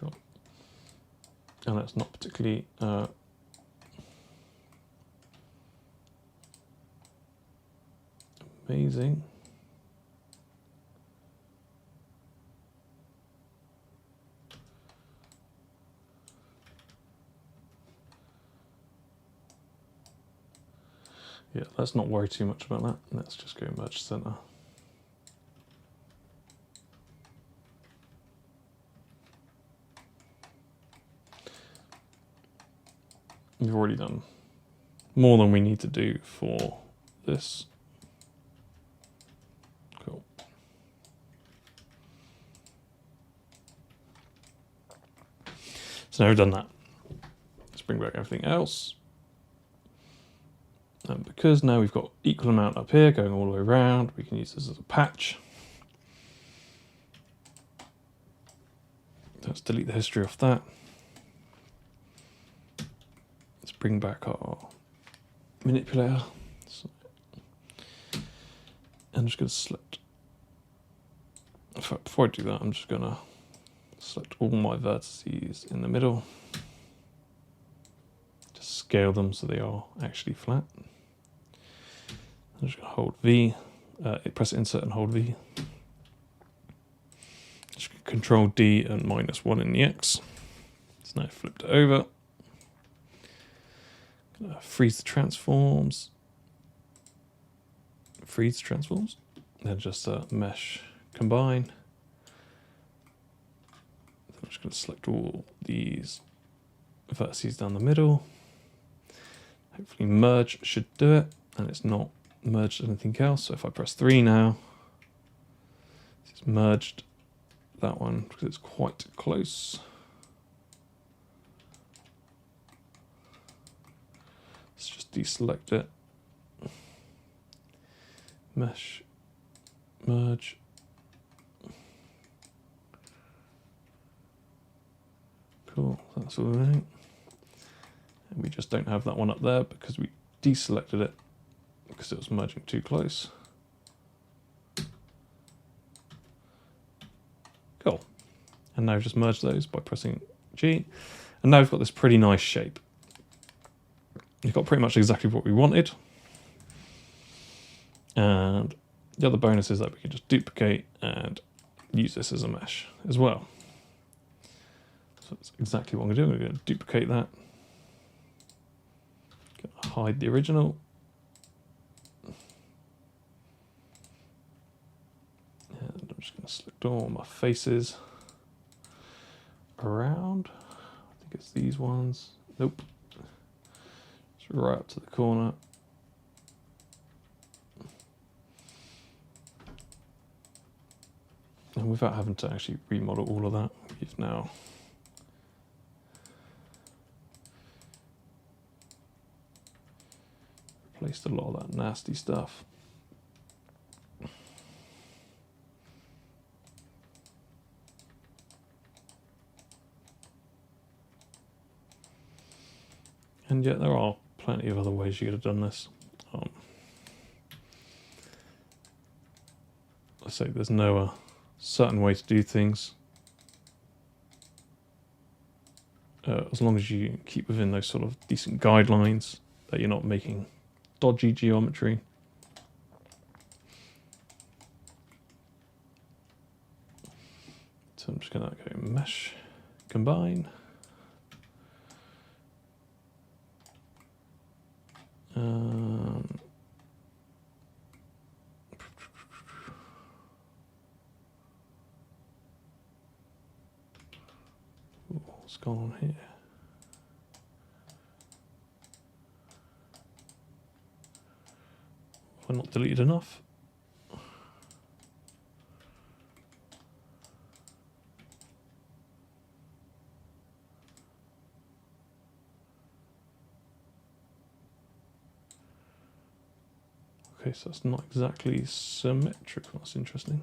cool. And that's not particularly amazing. Yeah, let's not worry too much about that. Let's just go merge center. We've already done more than we need to do for this. Cool. So now we've done that. Let's bring back everything else. And because now we've got equal amount up here going all the way around, we can use this as a patch. Let's delete the history off that. Let's bring back our manipulator. So, I'm just going to select, in fact, before I do that, I'm just going to select all my vertices in the middle. Just scale them so they are actually flat. I'm just going to hold V, press insert and hold V. Just Control D and -1 in the X. It's now flipped it over. Freeze the transforms. Freeze transforms. Then just mesh combine. I'm just going to select all these vertices down the middle. Hopefully merge should do it, and it's not merged anything else. So if I press 3 now, it's merged that one because it's quite close. Let's just deselect it. Mesh, merge. Cool, that's all we need. And we just don't have that one up there because we deselected it because it was merging too close. Cool. And now just merge those by pressing G. And now we've got this pretty nice shape. We've got pretty much exactly what we wanted. And the other bonus is that we can just duplicate and use this as a mesh as well. So that's exactly what I'm going to do. We're going to duplicate that. Hide the original. And I'm just going to select all my faces around. I think it's these ones. Nope. Just right up to the corner. And without having to actually remodel all of that, we've now replaced a lot of that nasty stuff. And yet there are plenty of other ways you could have done this. Let's say there's no certain way to do things. As long as you keep within those sort of decent guidelines, that you're not making dodgy geometry. So I'm just going to go mesh, combine. What's going on here? Have I not deleted enough? Okay, so that's not exactly symmetric. That's interesting.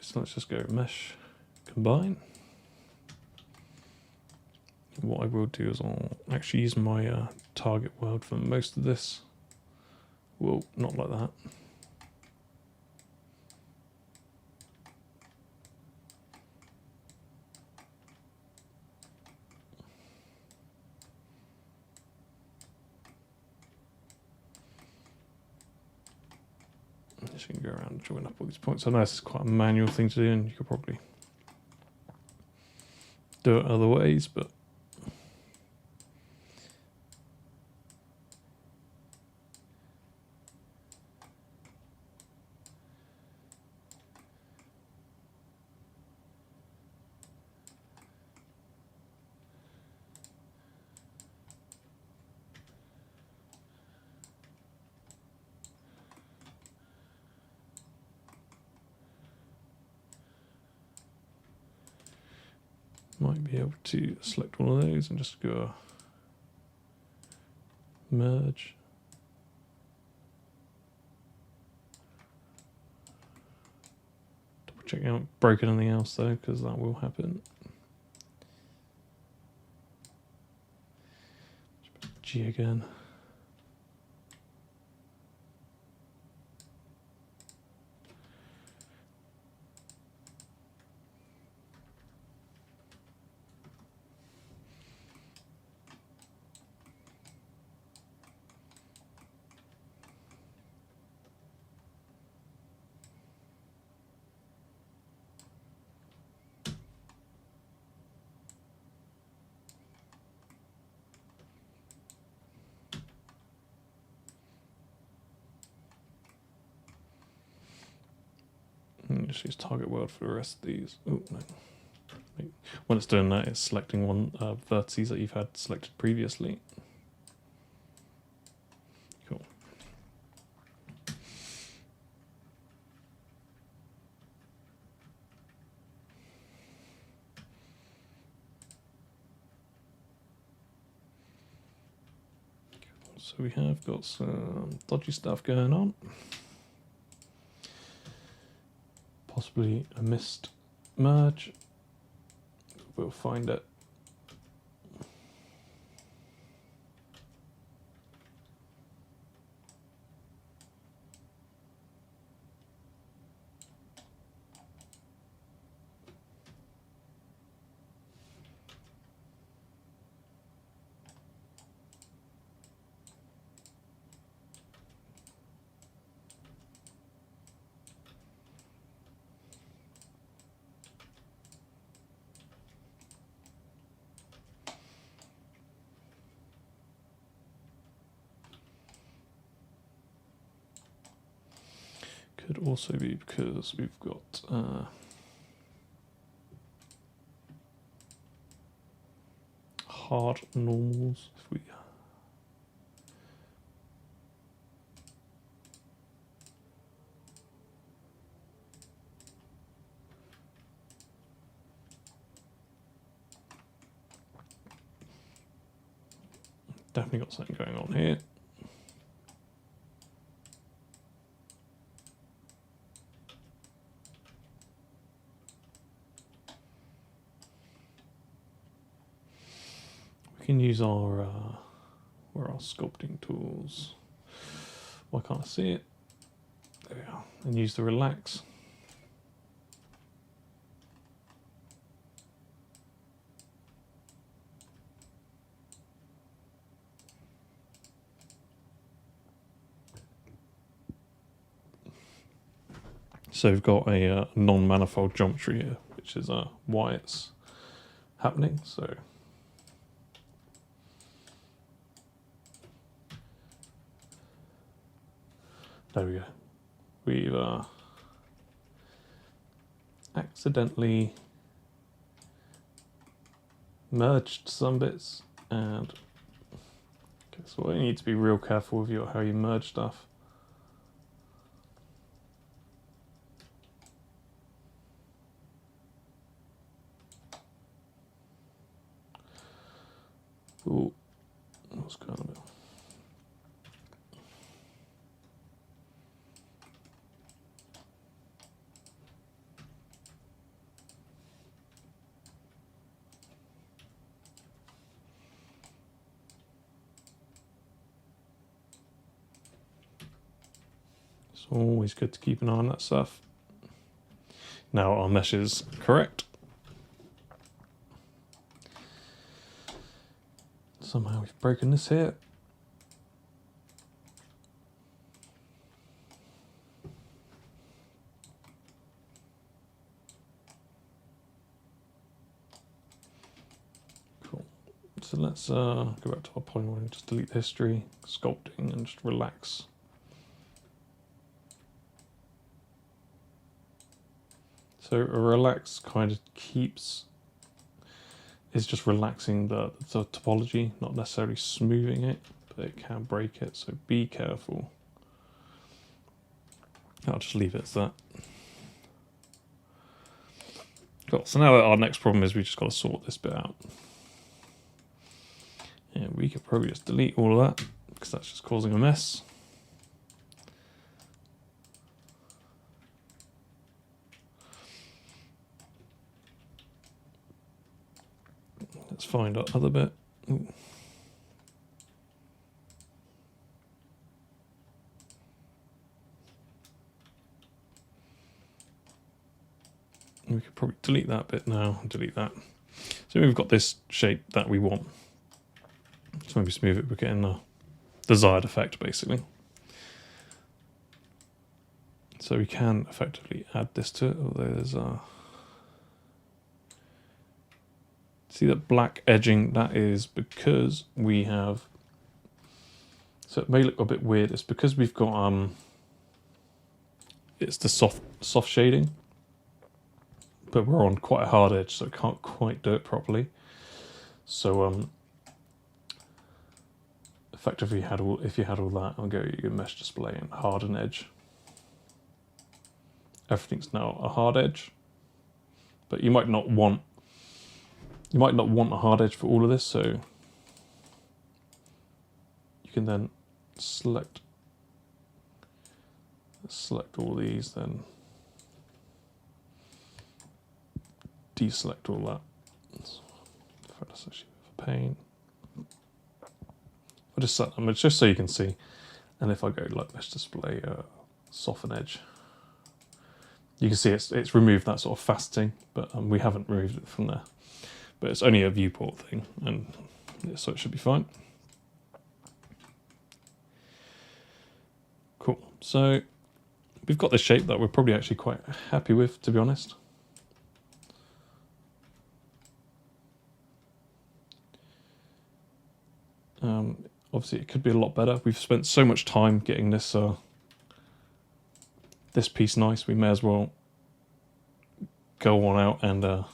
So let's just go mesh, combine. What I will do is I'll actually use my target world for most of this. Well, not like that. Just going to go around and join up all these points. I know this is quite a manual thing to do, and you could probably do it other ways, but might be able to select one of those and just go merge. Double check I haven't broken anything else though, because that will happen. G again. And just use target world for the rest of these. Oh, no. When it's doing that, it's selecting one vertices that you've had selected previously. Cool. So we have got some dodgy stuff going on. Possibly a missed merge. We'll find it. Could also be because we've got hard normals. If we definitely got something going on here. We can use our where are our sculpting tools? Why can't I see it? There we are. And use the relax. So we've got a non-manifold geometry here, which is why it's happening. So there we go. We've accidentally merged some bits, and guess what? You need to be real careful with how you merge stuff. Ooh, what's going on? It's always good to keep an eye on that stuff. Now our mesh is correct. Somehow we've broken this here. Cool. So let's go back to our point where we just delete the history, sculpting, and just relax. So a relax kind of is just relaxing the topology, not necessarily smoothing it, but it can break it, so be careful. I'll just leave it as that. Cool, so now our next problem is we just got to sort this bit out. And we could probably just delete all of that, because that's just causing a mess. Let's find our other bit. Ooh. We could probably delete that bit now and delete that. So we've got this shape that we want. So when we smooth it, we're getting the desired effect, basically. So we can effectively add this to it, although there's see that black edging? That is because we have, so it may look a bit weird, it's because we've got it's the soft shading, but we're on quite a hard edge, so it can't quite do it properly. So effectively, if you had all that, I'll go your mesh display and harden edge. Everything's now a hard edge, but you might not want a hard edge for all of this, so you can then select all these, then deselect all that. That's actually a pain. I'll just set them just so you can see, and if I go like mesh display, soften edge, you can see it's removed that sort of faceting, but we haven't removed it from there. But it's only a viewport thing, and so it should be fine. Cool. So we've got this shape that we're probably actually quite happy with, to be honest. Obviously, it could be a lot better. We've spent so much time getting this this piece nice. We may as well go on out and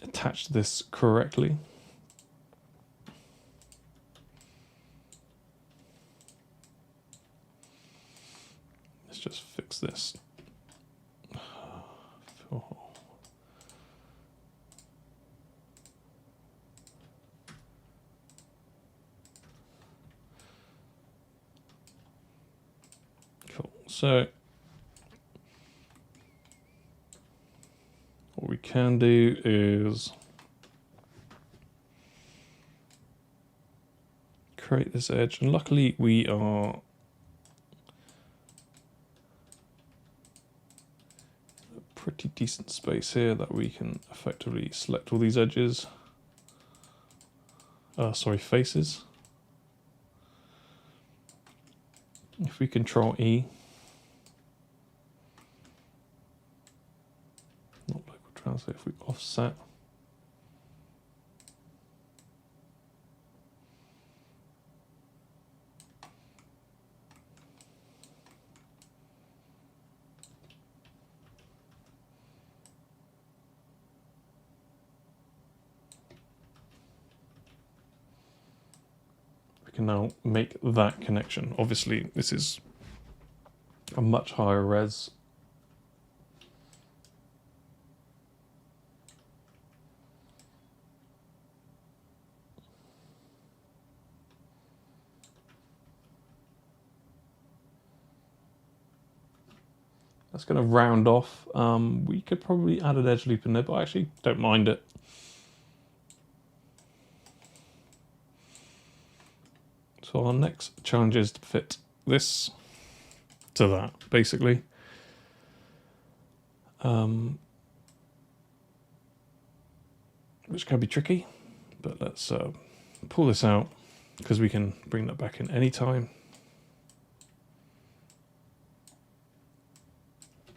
attach this correctly. Let's just fix this. Oh. So what we can do is create this edge, and luckily we are a pretty decent space here that we can effectively select all these edges. Faces. If we Control E, not local translate, if we offset, we can now make that connection. Obviously, this is a much higher res. That's going to round off. We could probably add an edge loop in there, but I actually don't mind it. So our next challenge is to fit this to that, basically. Which can be tricky, but let's pull this out because we can bring that back in anytime.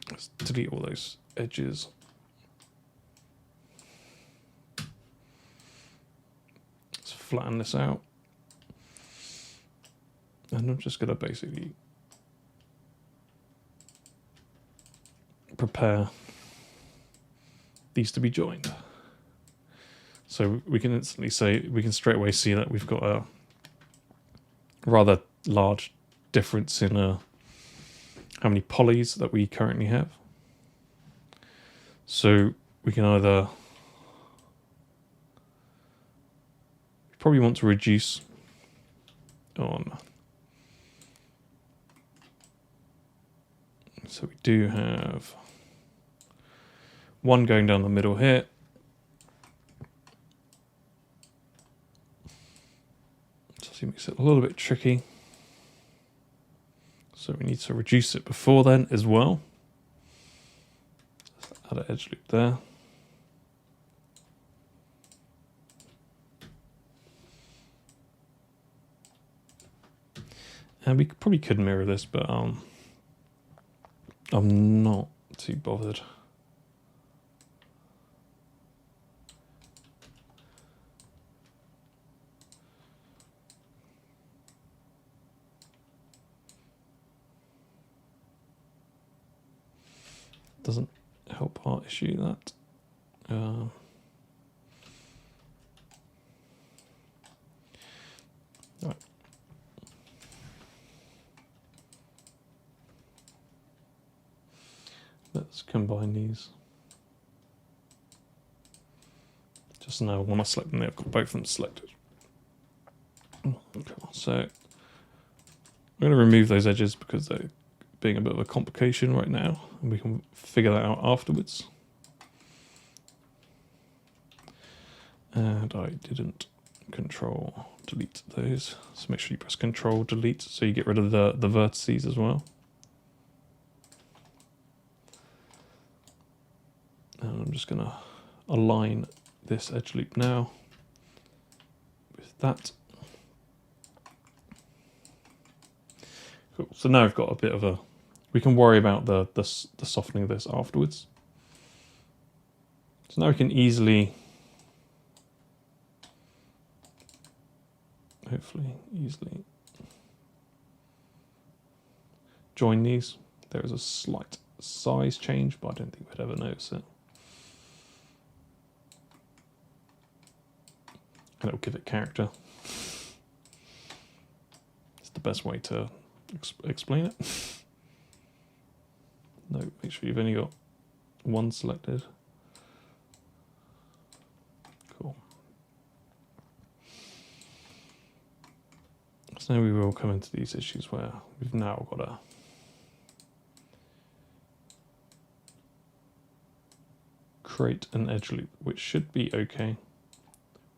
Let's delete all those edges. Let's flatten this out. And I'm just going to basically prepare these to be joined. So we can instantly say, we can straight away see that we've got a rather large difference in how many polys that we currently have. So we can either, probably want to reduce on, so we do have one going down the middle here. So it makes it a little bit tricky. So we need to reduce it before then as well. Just add an edge loop there. And we probably could mirror this, but I'm not too bothered. Doesn't help our issue that. Right. Let's combine these. Just now when I select them, I've got both of them selected. Okay, so I'm going to remove those edges because they're being a bit of a complication right now, and we can figure that out afterwards. And I didn't Control delete those, so make sure you press Control delete so you get rid of the vertices as well. And I'm just going to align this edge loop now with that. Cool. So now I've got a bit of a, we can worry about the softening of this afterwards. So now we can easily, hopefully easily, join these. There is a slight size change, but I don't think we'd ever notice it. And it'll give it character. It's the best way to explain it. No, make sure you've only got one selected. Cool. So now we will come into these issues where we've now got create an edge loop, which should be okay.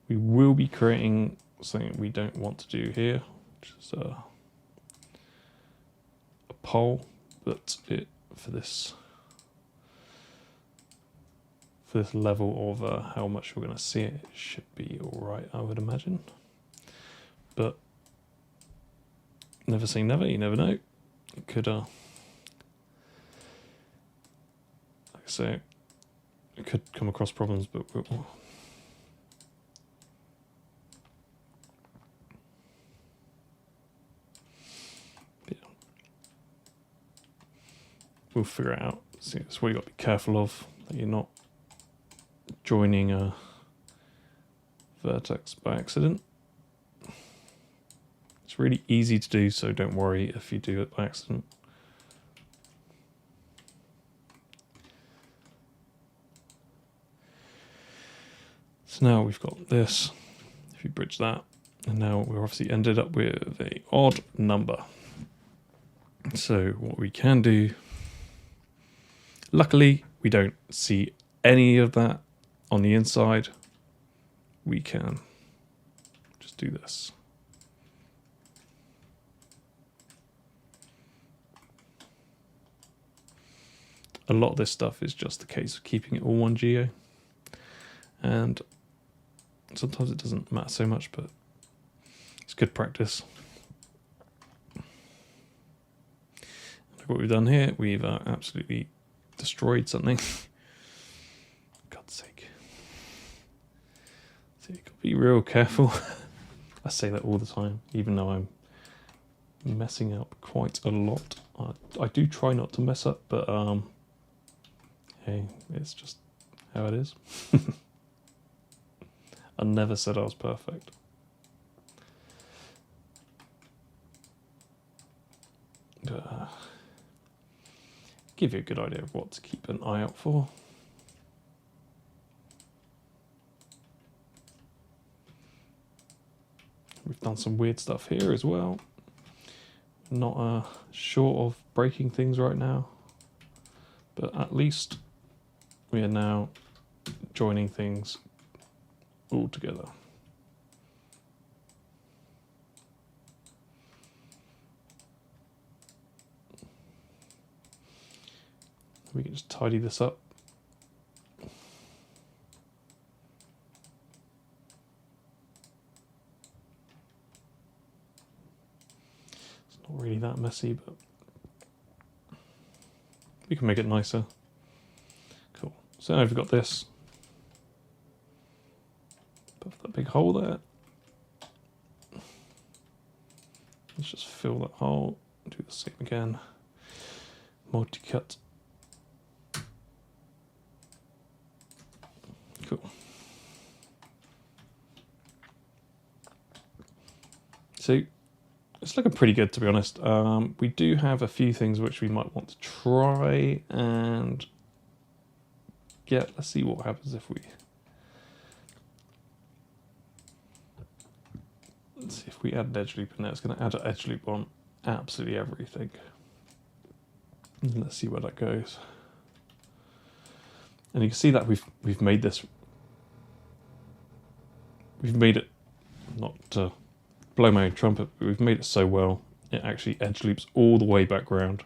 We will be creating something we don't want to do here, which is a pole, but for this level of how much we're going to see it, it should be all right, I would imagine. But never say never, you never know. It could, like I say, it could come across problems, but we'll figure it out. See, that's what you got to be careful of, that you're not joining a vertex by accident. It's really easy to do, so don't worry if you do it by accident. So now we've got this, if you bridge that, and now we're obviously ended up with an odd number. So what we can do, luckily we don't see any of that on the inside. We can just do this. A lot of this stuff is just the case of keeping it all one geo, and sometimes it doesn't matter so much, but it's good practice. What we've done here, we've absolutely destroyed something. God's sake. So you've got to be real careful. I say that all the time, even though I'm messing up quite a lot. I do try not to mess up, but hey, it's just how it is. I never said I was perfect. Give you a good idea of what to keep an eye out for. We've done some weird stuff here as well. Not short of breaking things right now, but at least we are now joining things all together. We can just tidy this up. It's not really that messy, but we can make it nicer. Cool. So now we've got this. Put that big hole there. Let's just fill that hole. Do the same again. Multi-cut. Cool. So it's looking pretty good, to be honest. We do have a few things which we might want to try and get. Let's see what happens if we. Let's see if we add an edge loop in there. It's going to add an edge loop on absolutely everything. And let's see where that goes. And you can see that we've made this. We've made it, not to blow my own trumpet, but we've made it so well, it actually edge loops all the way back round.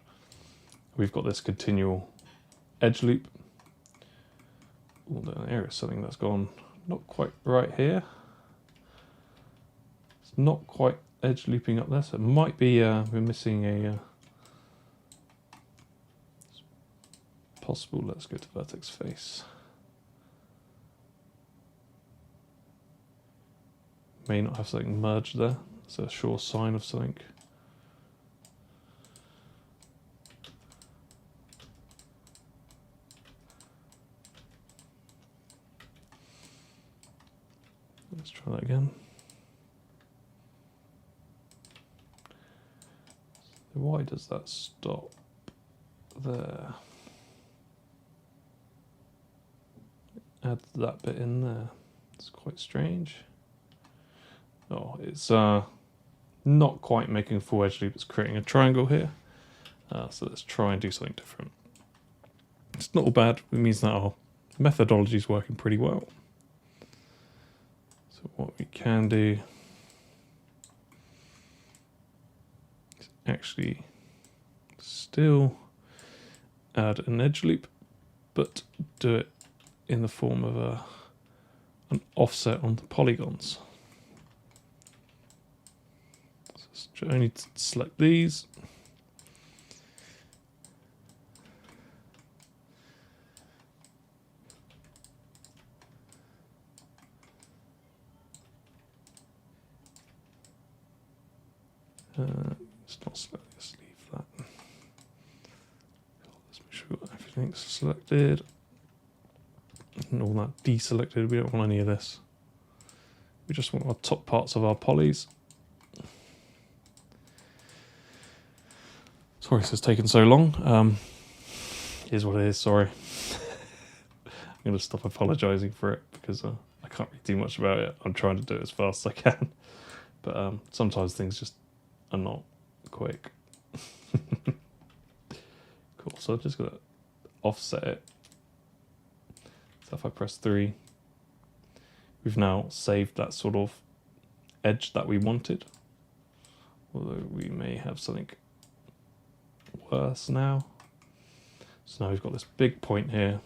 We've got this continual edge loop. Oh, there is something that's gone not quite right here. It's not quite edge looping up there, so it might be we're missing a possible. Let's go to vertex face. May not have something merged there. It's a sure sign of something. Let's try that again. Why does that stop there? Add that bit in there. It's quite strange. Oh, it's not quite making a full edge loop. It's creating a triangle here. So let's try and do something different. It's not all bad. It means that our The methodology is working pretty well. So what we can do is actually still add an edge loop, but do it in the form of an offset on the polygons. So I need to select these. Let's not select this, leave that. Let's make sure everything's selected and all that deselected. We don't want any of this. We just want our top parts of our polys. Sorry this has taken so long. Here's what it is, sorry. I'm going to stop apologising for it because I can't really do much about it. I'm trying to do it as fast as I can. But sometimes things just are not quick. Cool, so I'm just going to offset it. So if I press 3, we've now saved that sort of edge that we wanted. Although we may have something worse now. So now we've got this big point here,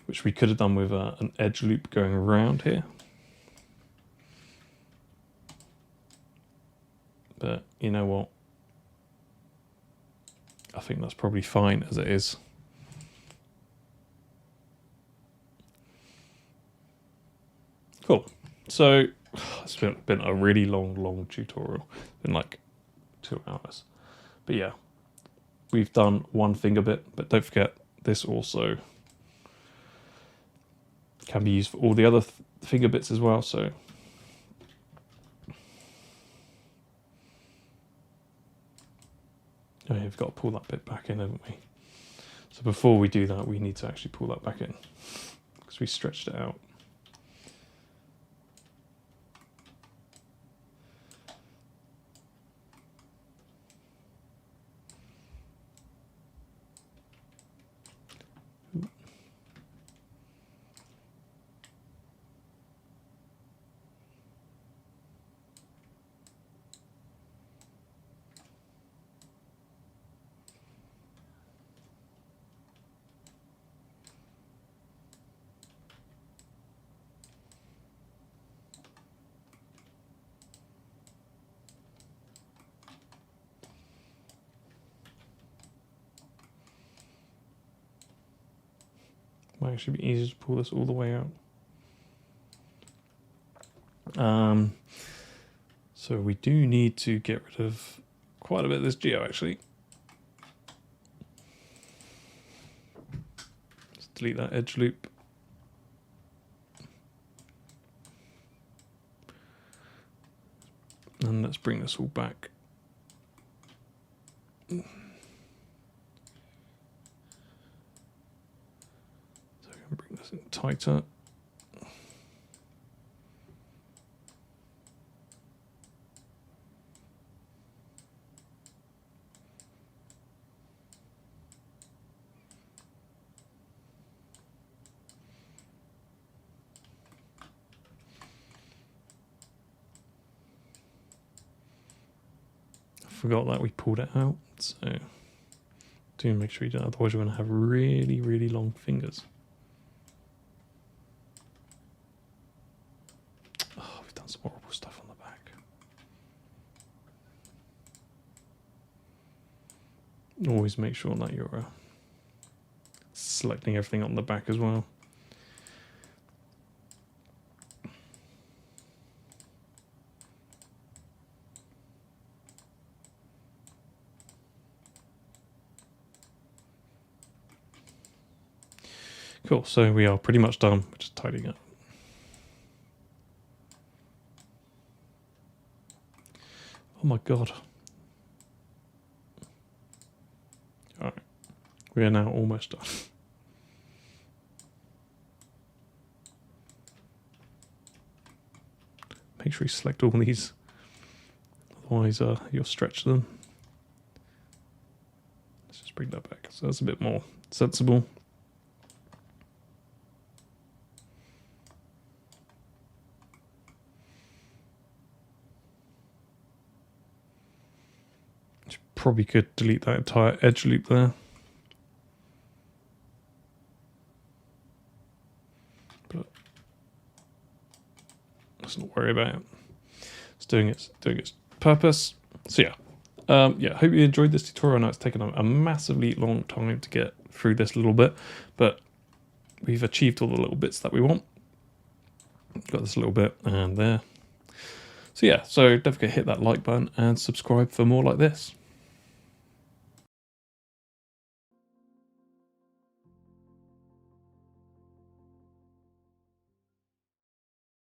which we could have done with an edge loop going around here. But you know what? I think that's probably fine as it is. Cool. So it's been a really long tutorial. Been like 2 hours. But yeah, we've done one finger bit, but don't forget this also can be used for all the other finger bits as well. So oh, yeah, we've got to pull that bit back in, haven't we? So before we do that, we need to actually pull that back in because we stretched it out. Might actually be easier to pull this all the way out. So we do need to get rid of quite a bit of this geo actually. Let's delete that edge loop. And let's bring this all back. Bring this in tighter. I forgot that we pulled it out, so do make sure you do that, otherwise you're going to have really long fingers. We've done some horrible stuff on the back. Always make sure that you're selecting everything on the back as well. Cool, so we are pretty much done. We're just tidying up. Oh my god. Alright, we are now almost done. Make sure you select all these, otherwise you'll stretch them. Let's just bring that back. So that's a bit more sensible. Probably could delete that entire edge loop there. But let's not worry about it. It's doing its purpose. So yeah, hope you enjoyed this tutorial. I know it's taken a massively long time to get through this little bit, but we've achieved all the little bits that we want. Got this little bit and there. So yeah, so don't forget to hit that like button and subscribe for more like this.